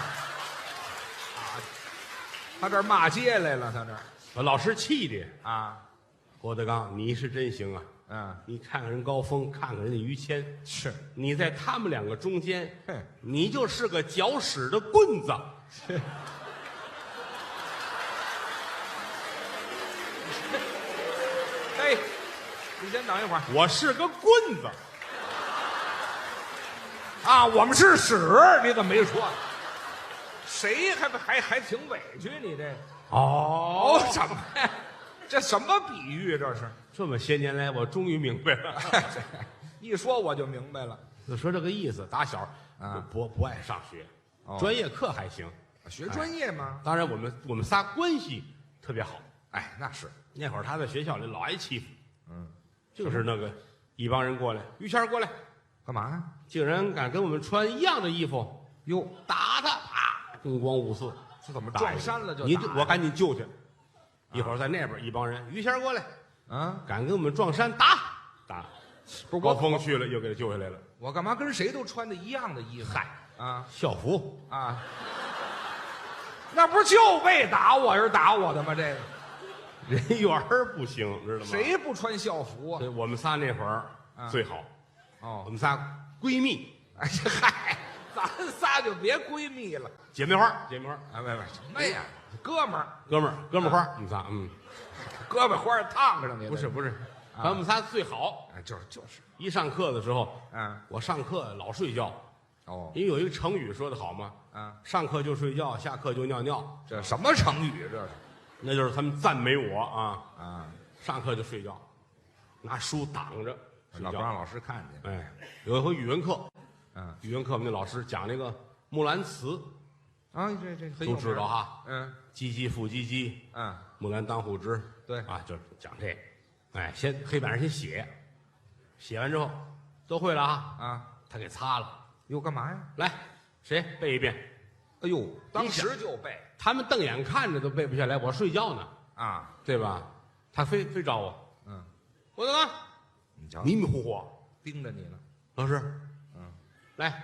他这儿骂街来了，他这儿把老师气的郭德纲，你是真行啊！你看看人高峰，看看人家于谦，是你在他们两个中间，你就是个搅屎的棍子。嘿，你先等一会儿我是个棍子我们是屎，你怎么没说？谁还挺委屈？你这什么呀？这什么比喻？这是这么些年来，我终于明白了。一说我就明白了。就说这个意思，打小不爱上学，专业课还行，学专业吗？当然，我们仨关系特别好。哎，那是那会儿他在学校里老挨欺负，就是那个一帮人过来，于谦过来，干嘛呀？竟然敢跟我们穿一样的衣服，哟，打他，公光五四，这怎么撞衫了就打？我赶紧救去。一会儿在那边一帮人，于谦过来，敢跟我们撞衫，打，不是高峰去了，又给他救下来了。我干嘛跟谁都穿的一样的衣服？校服那不是就为打我而打我的吗？这个人缘儿不行，知道吗？谁不穿校服啊？我们仨那会儿最好，我们仨闺蜜。哎嗨，咱仨就别闺蜜了，姐妹花。别什么呀？哥们儿花，我们仨，胳膊花烫着呢。不是，咱们仨最好。就是一上课的时候，我上课老睡觉。因为有一个成语说的好嘛，上课就睡觉，下课就尿尿。这什么成语？这是？那就是他们赞美我上课就睡觉，拿书挡着，老不让老师看见。哎，有一回语文课，语文课我们那老师讲那个《木兰辞》这都知道哈。唧唧复唧唧，木兰当户织。对就讲这，先黑板上先写，写完之后都会了啊，啊，他给擦了。又干嘛呀？来，谁背一遍？哎呦，当时就背他们瞪眼看着都背不下来，我睡觉呢，啊，对吧？他非找我，嗯，郭德纲你瞧，迷迷糊糊，盯着你呢，老师，嗯，来，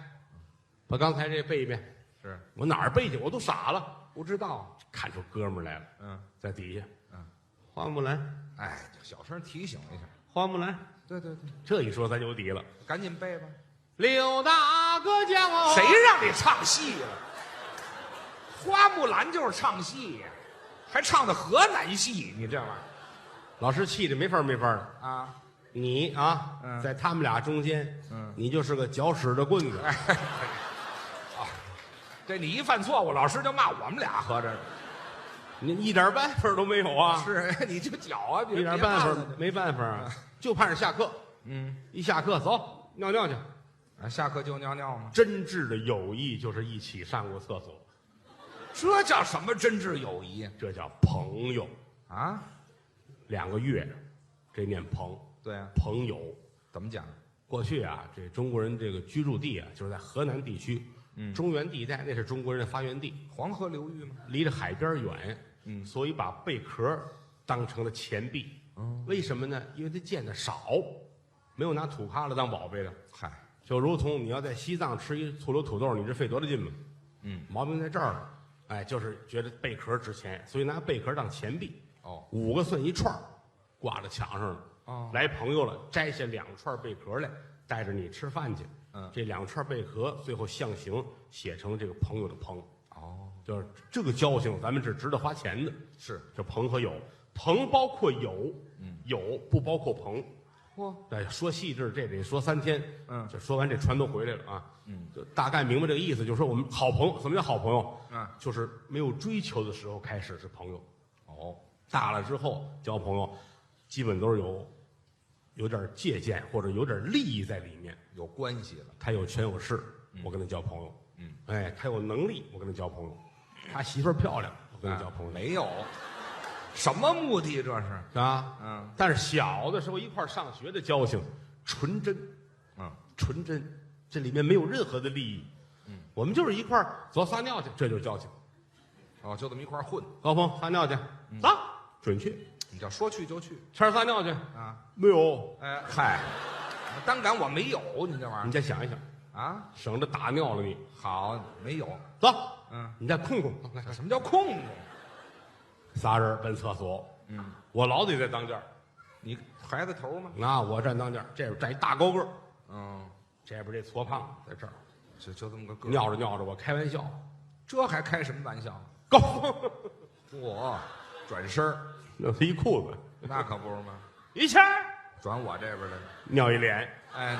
把刚才这背一遍。是，我哪儿背去？我都傻了。不知道，看出哥们儿来了，嗯，在底下，嗯，花木兰，哎，就小声提醒一下，花木兰，对对对，这一说咱有底了。赶紧背吧。刘大哥叫我，谁让你唱戏了？花木兰就是唱戏呀，还唱的河南戏，你这玩意老师气的没法的。儿啊？你啊，嗯在他们俩中间，嗯你就是个搅屎的棍子。哎，啊，这你一犯错误，老师就骂我们俩，合着你一点办法都没有啊！是，你就搅啊，一点办法没办法啊，就盼着下课。嗯，一下课走尿尿去。啊，下课就尿尿吗？真挚的友谊就是一起上过厕所，这叫什么真挚友谊这叫朋友。啊？ 2个月，这念朋，对啊，朋友。怎么讲？过去啊，这中国人这个居住地啊，就是在河南地区，中原地带，那是中国人的发源地，黄河流域吗？离着海边远，所以把贝壳当成了钱币。为什么呢？因为它见的少，没有拿土疙瘩当宝贝的。嗨，就如同你要在西藏吃一醋溜土豆，你这费多大劲吗？毛病在这儿了。哎，就是觉得贝壳值钱，所以拿贝壳当钱币。哦5个算一串儿，挂在墙上了。哦来朋友了，摘下2串贝壳来，带着你吃饭去。这2串贝壳最后象形写成这个朋友的朋。哦，就是这个交情，咱们是值得花钱的。是，这朋和友，朋包括友，友不包括朋。嚯，哎，说细致这得说3天。这说完这船都回来了啊。就大概明白这个意思，就是说我们好朋友，什么叫好朋友？就是没有追求的时候开始是朋友。哦，大了之后交朋友，基本都是有点借鉴或者有点利益在里面。有关系了。他有权有势，我跟他交朋友。哎，他有能力，我跟他交朋友。他媳妇儿漂亮，我跟他交朋友。没有，什么目的这是？啊，但是小的时候一块儿上学的交情，纯真，纯真，这里面没有任何的利益。我们就是一块儿走撒尿去，这就是交情。哦，就这么一块儿混。高峰撒尿去，走，准去。你叫说去就去谦儿撒尿去，啊？没有。哎嗨，单赶我没有，你这玩你意再想一想，儿啊？省得打尿了你。好，没有。走，嗯，你再空空，来，什么叫空空？ 仨人奔厕所。我老得在当间儿，你孩子头吗？啊，我站当间儿，这边站一大高个儿，嗯，这边这矬胖子在这儿，就这么个个儿。尿着尿着，我开玩笑，这还开什么玩笑？高峰，嚯，转身儿弄他一裤子，那可不是吗？一下儿转我这边来了。尿一脸，哎，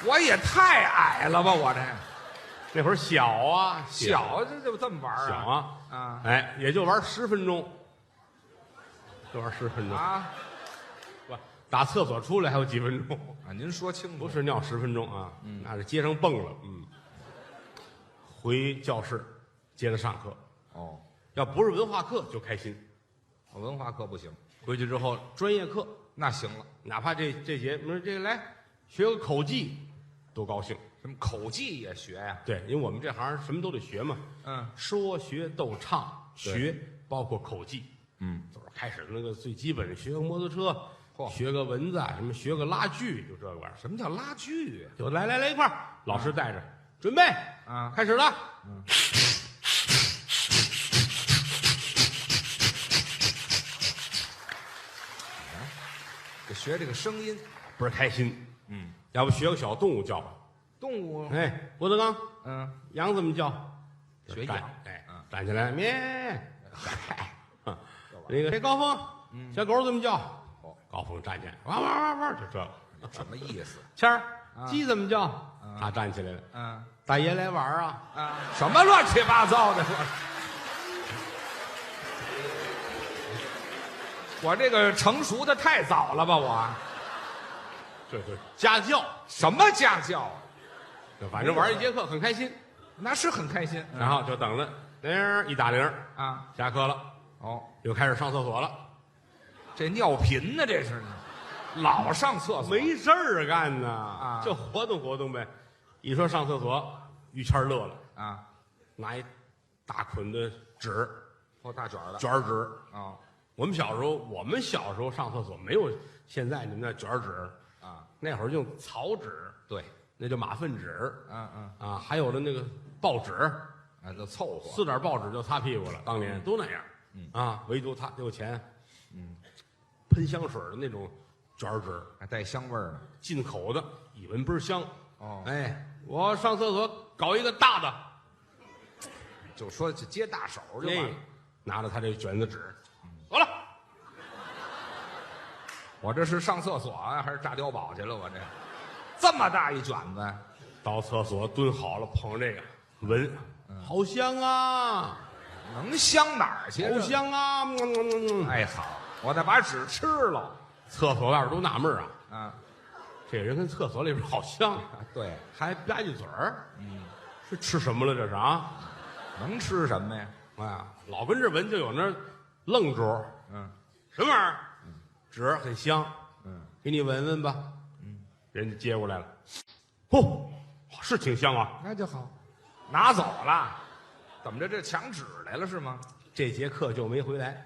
我也太矮了吧，我这那会儿小啊，小这就这么玩儿小啊？啊，啊哎，也就玩10分钟，就玩10分钟，啊不，打厕所出来还有几分钟，啊！您说清楚，不是尿10分钟啊，那是街上蹦了，回教室接着上课，哦，要不是文化课就开心，文化课不行，回去之后专业课，那行了。哪怕这节，我说这个来学个口技，都高兴。什么口技也学呀？对，因为我们这行什么都得学嘛，说学逗唱学，包括口技，就是开始那个最基本的，学个摩托车，学个蚊子啊，什么学个拉锯，就这个玩意儿，什么叫拉锯呀？就来一块儿，老师带着，准备啊，开始了，得学这个声音。倍儿开心，要不学个小动物叫吧，动物，哎，郭德纲，羊怎么叫？站学羊，哎，站起来，咩，那个这高峰，小狗怎么叫？高峰站起来，汪汪汪汪，就这个。什么意思？谦儿，鸡怎么叫？他站起来了。大爷来玩啊！什么乱七八糟的？我这个成熟的太早了吧？我这家教，什么家教？反正玩一节课很开心，那是很开心。然后就等着铃一打铃啊，下课了，哦，又开始上厕所了。这尿频呢？这是老上厕所，没事儿干呢啊就活动活动呗。一说上厕所，于谦儿乐了，啊，拿一大捆的纸，包大卷儿的卷儿纸。啊我们小时候上厕所没有现在你们那卷儿纸，啊，那会儿用草纸，对，那叫马粪纸嗯啊，还有的那个报纸，啊，就凑合，撕点报纸就擦屁股了。当年都那样，啊，唯独他得有钱，喷香水的那种卷儿纸，还带香味儿呢。进口的，一闻倍儿香。哦哎，我上厕所搞一个大的，就说就接大手就完哎了。，拿着他这卷子纸，走了。我这是上厕所啊，还是炸碉堡去了？我这么大一卷子，到厕所蹲好了，捧这个闻，好香啊，能香哪儿去？好！香啊！哎，好，我再把纸吃了。厕所外边都纳闷啊，啊，这人跟厕所里边好像，对，还吧唧嘴儿，是吃什么了这是啊？能吃什么呀？哎呀，老跟这闻就有那愣住，嗯什么玩意儿？纸很香，嗯，给你闻闻吧。人家接过来了，嚯，是挺香啊。那就好，拿走了。怎么着？这抢纸来了是吗？这节课就没回来，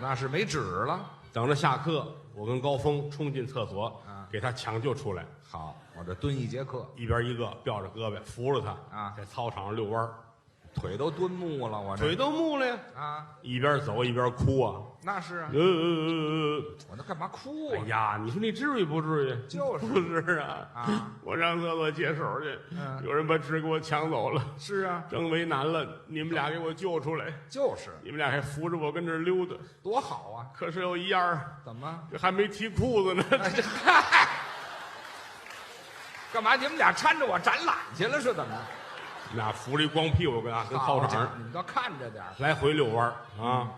那是没纸了。等着下课，我跟高峰冲进厕所，给他抢救出来，好，我这蹲一节课，一边一个吊着胳膊扶着他啊在操场上遛弯儿，腿都蹲木了，我这腿都木了呀，啊，一边走一边哭啊，那是啊，我那干嘛哭啊？哎呀，你说你至于不至于？就是不是啊？啊，我上厕所解手去，有人把纸给我抢走了，是啊，正为难了，你们俩给我救出来，就是你们俩还扶着我跟这儿溜达。多好啊！可是有一样儿，怎么？这还没提裤子呢。哎这嗨，干嘛？你们俩搀着我展览去了是怎么着？你俩扶着一光屁股跟操场上你们倒看着点儿来回遛弯儿啊，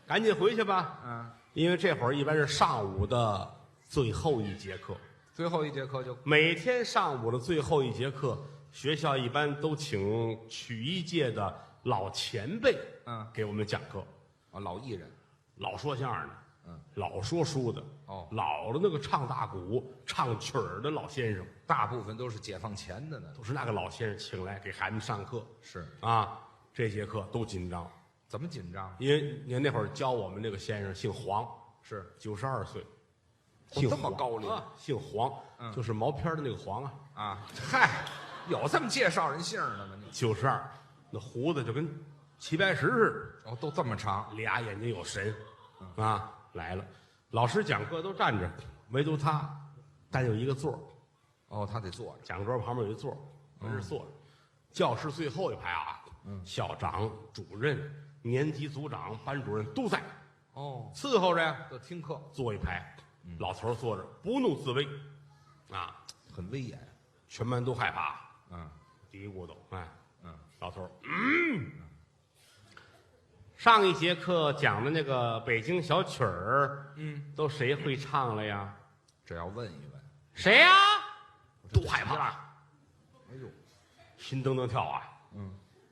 赶紧回去吧。嗯，因为这会儿一般是上午的最后一节课，最后一节课就每天上午的最后一节课，学校一般都请曲艺界的老前辈，给我们讲课，老艺人老说相声的，老说书的，哦老的那个唱大鼓、唱曲儿的老先生，大部分都是解放前的呢。都是那个老先生请来给孩子们上课是，啊。这节课都紧张，怎么紧张？因为您那会儿教我们那个先生姓黄，是92岁，哦这么姓黄高龄啊，姓黄，就是毛片儿的那个黄啊。啊，嗨，有这么介绍人姓儿的吗？你92，那胡子就跟齐白石似哦，都这么长的，俩眼睛有神，啊，来了。老师讲课都站着，唯独他单有一个座儿，哦，他得坐着。讲桌旁边有一座儿，跟这坐着。教室最后一排啊，校长、主任、年级组长、班主任都在，哦，伺候着呀，都听课，坐一排。老头儿坐着不怒自威，啊，很威严。全班都害怕，嗯嘀咕都，哎，嗯，老头儿，上一节课讲的那个北京小曲儿，都谁会唱了呀？这要问一问。谁呀？都害怕，哎呦，心噔噔跳啊！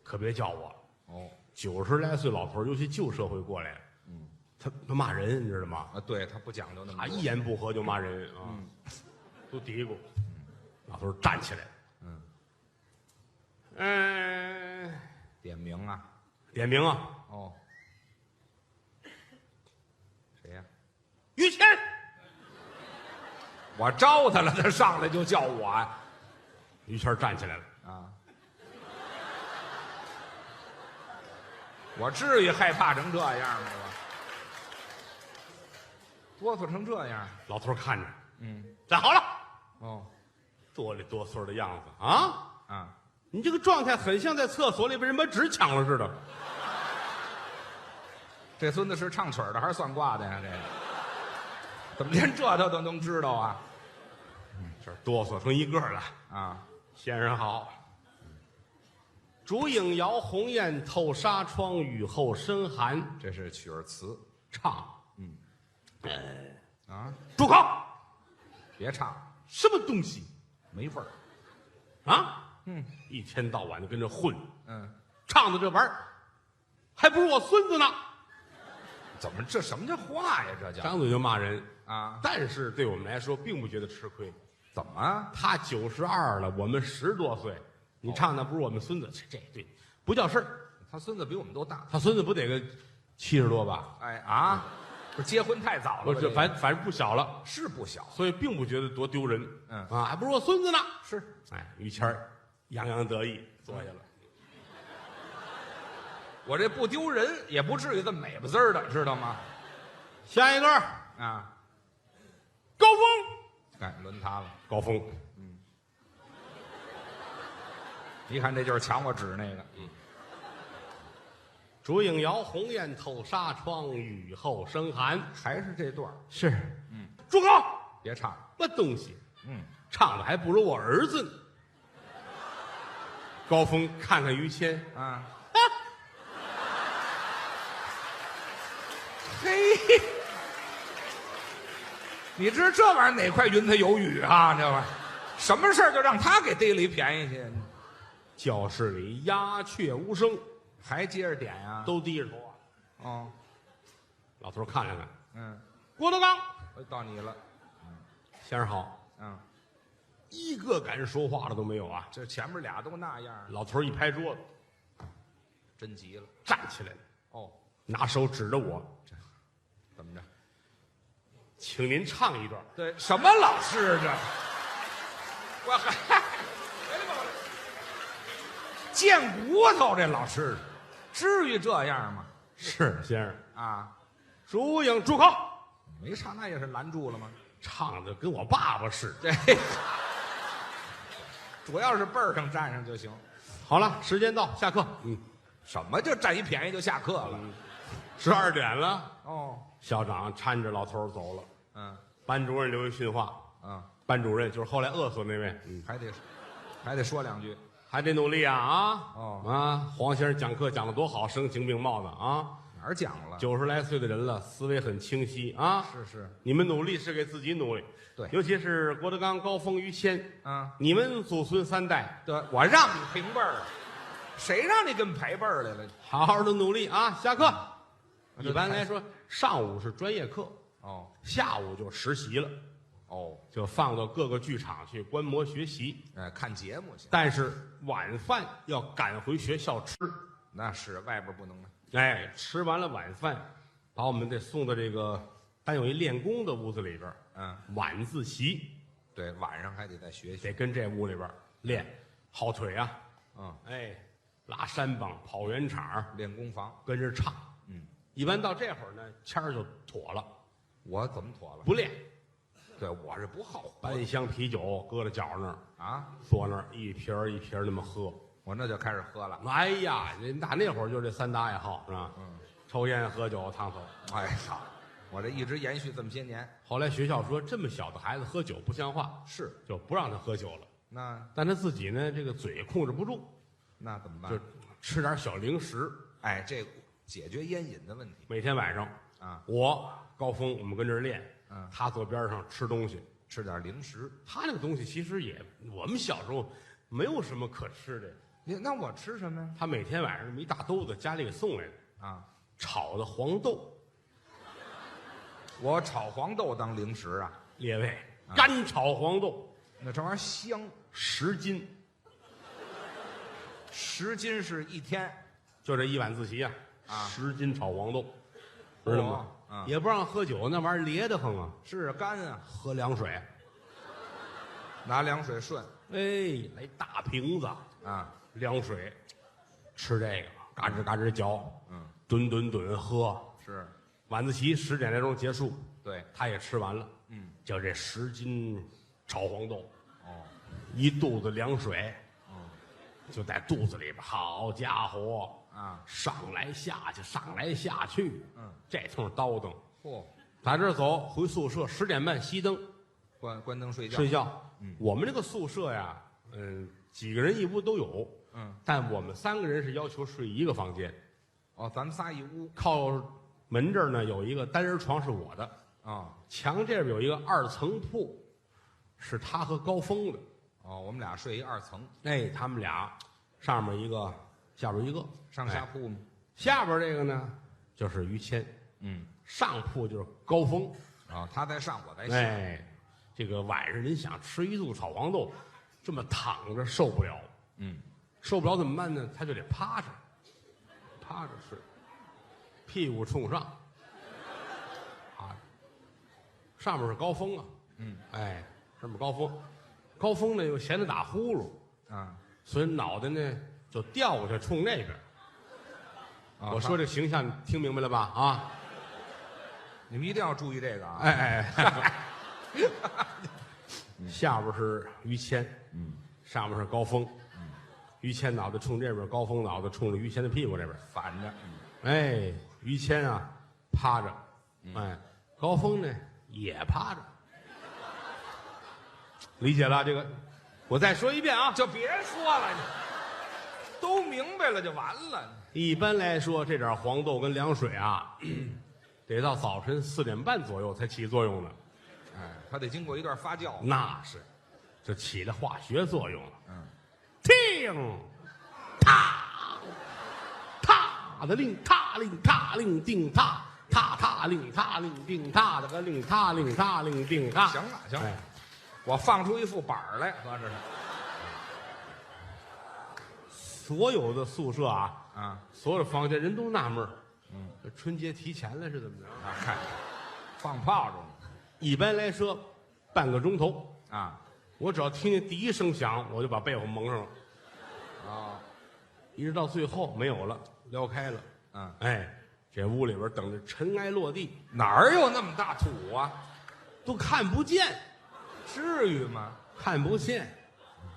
可别叫我。哦90来岁老头儿，尤其旧社会过来，他骂人，你知道吗？啊，对他不讲究那么他多。一言不合就骂人啊，都嘀咕。老头儿站起来，点名啊。点名啊，哦，谁呀？于谦。我招他了，他上来就叫我呀。于谦站起来了，啊，我至于害怕成这样吗？我哆嗦成这样。老头儿看着，站好了，哦哆里哆嗦的样子啊！啊，你这个状态很像在厕所里被人把纸抢了似的。这孙子是唱曲儿的还是算卦的呀？这个怎么连这他都能知道啊？这儿哆嗦成一个了。啊，先生好。烛影摇红雁，透纱窗，雨后深寒。这是曲儿词唱，啊，住口！别唱，什么东西没味儿。啊？一天到晚就跟这混，嗯，唱的这玩意儿，还不如我孙子呢。怎么这什么叫话呀？这叫张嘴就骂人。啊，但是对我们来说并不觉得吃亏。怎么？他92了，我们10多岁，你唱的不是我们孙子，这对不叫事儿。他孙子比我们都大。他孙子不得个70多吧？哎啊，不是结婚太早了吧？不是，反正不小了，是不小。所以并不觉得多丢人。嗯啊，还不如我孙子呢。是，哎，于谦儿洋洋得意坐下了。我这不丢人，也不至于这么美不滋儿的，知道吗？下一个啊，高峰，哎，轮他了。高峰，一看这就是抢我纸那个。烛影摇，红雁透纱窗，雨后生寒。还是这段儿是，住口！别唱。什么东西？嗯，唱的还不如我儿子呢。高峰看看于谦，啊，啊，嘿，你知道这玩意儿哪块云彩有雨啊？这玩意儿，什么事儿就让他给逮了一便宜去？教室里鸦雀无声，还接着点呀？都低着头啊。哦，老头看了看，嗯，郭德纲到你了。先生好，嗯，一个敢说话的都没有啊。这前面俩都那样，老头一拍桌子，真急了。站起来了，哦，拿手指着我，怎么着？请您唱一段。对，什么老师这？我还贱骨头，这老师至于这样吗？是先生，啊，烛影住口！没唱那也是拦住了吗？唱的跟我爸爸似的。这主要是辈儿上站上就行。好了，时间到，下课。什么就占一便宜就下课了？ 12点了。哦，校长搀着老头走了，嗯班主任留一训话。嗯，班主任就是后来饿死那位，还得说两句。还得努力啊啊！哦啊，黄先生讲课讲的多好，声情并茂的啊。哪儿讲了？ 90来岁的人了，思维很清晰啊。是，你们努力是给自己努力，对尤其是郭德纲、高峰、于谦，嗯，你们祖孙3代，对，我让你平辈儿，谁让你跟排辈儿来了？好好的努力啊！下课。嗯一般来说，上午是专业课，哦下午就实习了，哦，就放到各个剧场去观摩学习。哎，看节目去。但是晚饭要赶回学校吃，那是外边不能了。哎，吃完了晚饭，把我们得送到这个单有一练功的屋子里边儿，嗯，晚自习对，晚上还得再学习。得跟这屋里边儿练，耗腿啊，嗯，哎，拉山膀，跑圆场，练功房。跟着唱。嗯，一般到这会儿呢，谦儿就妥了，我怎么妥了？不练，对，我是不好活搬一箱啤酒搁在脚那儿，啊，坐那儿一瓶儿一瓶儿那么喝。我那就开始喝了。哎呀，人打那会儿就这3大爱好是吧？嗯，抽烟、喝酒、烫手。哎好，我这一直延续这么些年。后来学校说，这么小的孩子喝酒不像话，是，就不让他喝酒了。那但他自己呢，这个嘴控制不住，怎么办？就吃点小零食。哎，这解决烟瘾的问题每天晚上，啊，我高峰我们跟这儿练，嗯他坐边上吃东西。吃点零食。他那个东西其实也，我们小时候没有什么可吃的。那我吃什么呀？他每天晚上这么一大兜子，家里给送来的啊，炒的黄豆，我炒黄豆当零食啊，列位，干炒黄豆那这玩意儿香。 10斤， 10斤是一天，就这一晚自习啊，10斤炒黄豆，知道吗？嗯也不让喝酒，那玩意儿咧得慌啊，是啊，干啊，喝凉水。拿凉水顺哎，来大瓶子啊，凉水，吃这个，嘎吱嘎吱嚼，嗯，吨吨吨喝。是，晚自习10点来钟结束，对，他也吃完了，嗯，就这10斤炒黄豆，哦，一肚子凉水，嗯，就在肚子里边，好家伙啊，上来下去，上来下去，这通叨腾。嚯，打这儿走回宿舍，10点半熄灯关灯睡觉，睡觉。我们这个宿舍呀，几个人一屋都有，但我们3个人是要求睡一个房间。哦，咱们仨一屋靠门这儿呢有一个单人床是我的，啊，墙这边有一个2层铺，是他和高峰的。哦，我们俩睡一2层，哎，他们俩上面一个，下边一个，上下铺吗？下边这个呢就是于谦，嗯，上铺就是高峰，啊，他在上，我在下。哎，这个晚上您想吃一肚炒黄豆，这么躺着受不了。受不了怎么办呢？他就得趴着，趴着睡，屁股冲上，趴着，上面是高峰啊。哎，上面高峰，高峰呢又闲得打呼噜啊，所以脑袋呢就掉过去冲那边。我说这形象你听明白了吧？啊，你们一定要注意这个啊！哎，下边是于谦，上面是高峰，于谦脑袋冲这边，高峰脑袋冲着于谦的屁股这边，反着，哎，于谦啊趴着，哎，高峰呢也趴着，理解了这个？我再说一遍啊，就别说了，你都明白了就完了。一般来说，这点黄豆跟凉水啊，得到早晨4点半左右才起作用呢。哎，它得经过一段发酵。那是，这起了化学作用了。听，踏的令，踏令，踏令定踏，踏令，踏令定踏的个令，踏令，踏令定踏。行了行了，哎我放出一副板儿来，合着是。所有的宿舍啊，所有的房间人都纳闷儿，这春节提前了是怎么着？啊，看，放炮仗一般来说，半个钟头，啊我只要听见第一声响，我就把被窝蒙上了，啊，一直到最后没有了，撩开了。嗯，哎，这屋里边等着尘埃落地，哪儿有那么大土啊？都看不见，至于吗？看不见。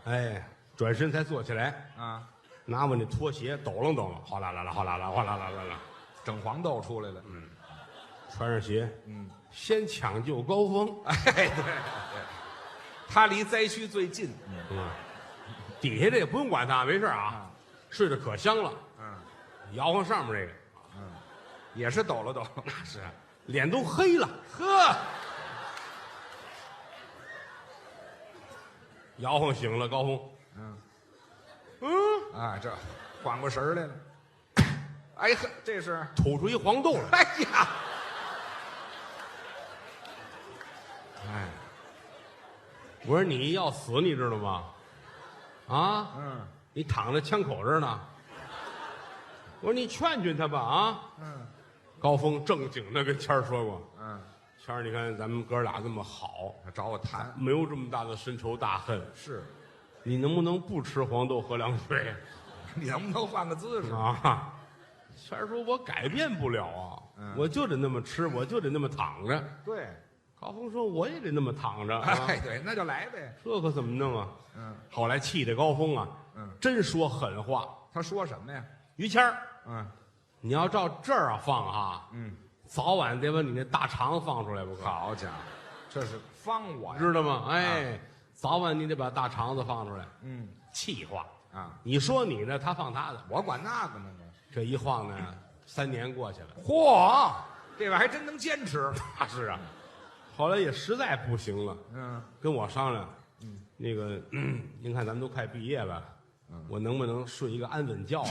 哎，转身才坐起来，啊，拿我那拖鞋抖楞抖楞，哗啦啦啦，哗啦啦，哗啦啦啦啦，整黄豆出来了。穿上鞋，先抢救高峰。哎，对对，他离灾区最近。底下这也不用管他，没事啊，睡得可香了。摇晃上面这个，也是抖了抖。那是脸都黑了，呵，摇晃醒了高峰。啊，这缓过神儿来了。哎呵，这是，吐出一黄豆来。哎呀，哎，我说你要死，你知道吗？啊，你躺在枪口这儿呢。我说你劝劝他吧啊。高峰正经的跟谦儿说过，谦儿，你看咱们哥俩这么好，找我谈。没有这么大的深仇大恨，是，你能不能不吃黄豆喝凉水你能不能换个姿势？啊？谦儿说：“我改变不了啊，我就得那么吃，我就得那么躺着。”对，高峰说：“我也得那么躺着。”哎，对，那就来呗。这可怎么弄啊？后来气得高峰啊，真说狠话。他说什么呀？于谦儿，你要照这儿啊放啊，早晚得把你那大肠放出来不可？好家伙，这是方我呀。知道吗？哎，早晚你得把大肠子放出来。气话啊！你说你的，他放他的。我管那个呢。这一晃呢，3年过去了。嚯，这玩意儿还真能坚持。那是啊，后来也实在不行了，跟我商量，那个，您看咱们都快毕业了，我能不能睡一个安稳觉啊？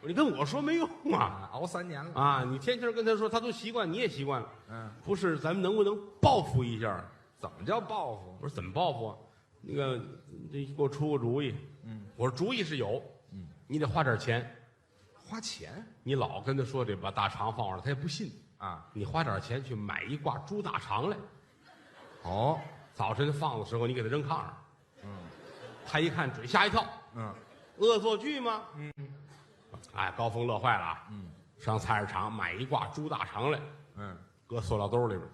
你跟我说没用啊，熬3年了啊！你天天跟他说，他都习惯，你也习惯了。不是，咱们能不能报复一下？怎么叫报复？我说怎么报复啊？那个，这给我出个主意。我说主意是有，你得花点钱。花钱你老跟他说得把大肠放上，他也不信。啊？你花点钱去买一挂猪大肠来。哦，早晨放的时候，你给他扔炕上。他一看，嘴吓一跳。恶作剧吗？哎，高峰乐坏了啊。上菜市场买一挂猪大肠来。搁塑料兜里边。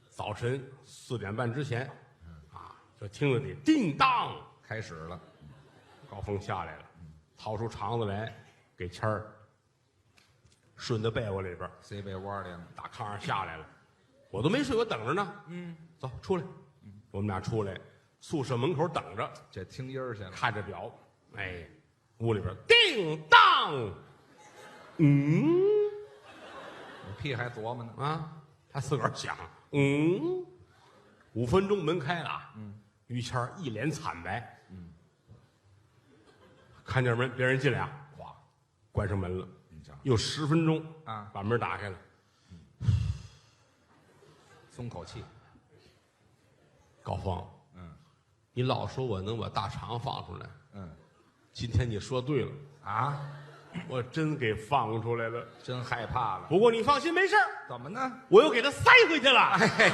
早晨4点半之前，就听着得叮当开始了。高峰下来了，掏出肠子来，给谦儿顺到被窝里边，塞被窝里了。打炕上下来了。我都没睡，我等着呢。走出来。我们俩出来，宿舍门口等着，这听音儿去了。看着表，哎，屋里边叮当，你屁还琢磨呢。他自个儿想，5分钟门开了。于谦儿一脸惨白。看见门，别人进来啊，哗，关上门了。又10分钟啊，把门打开了。松口气。高峰，你老说我能把大肠放出来，今天你说对了啊，我真给放出来了。真害怕了。不过你放心，没事儿。怎么呢？我又给他塞回去了。哎，对。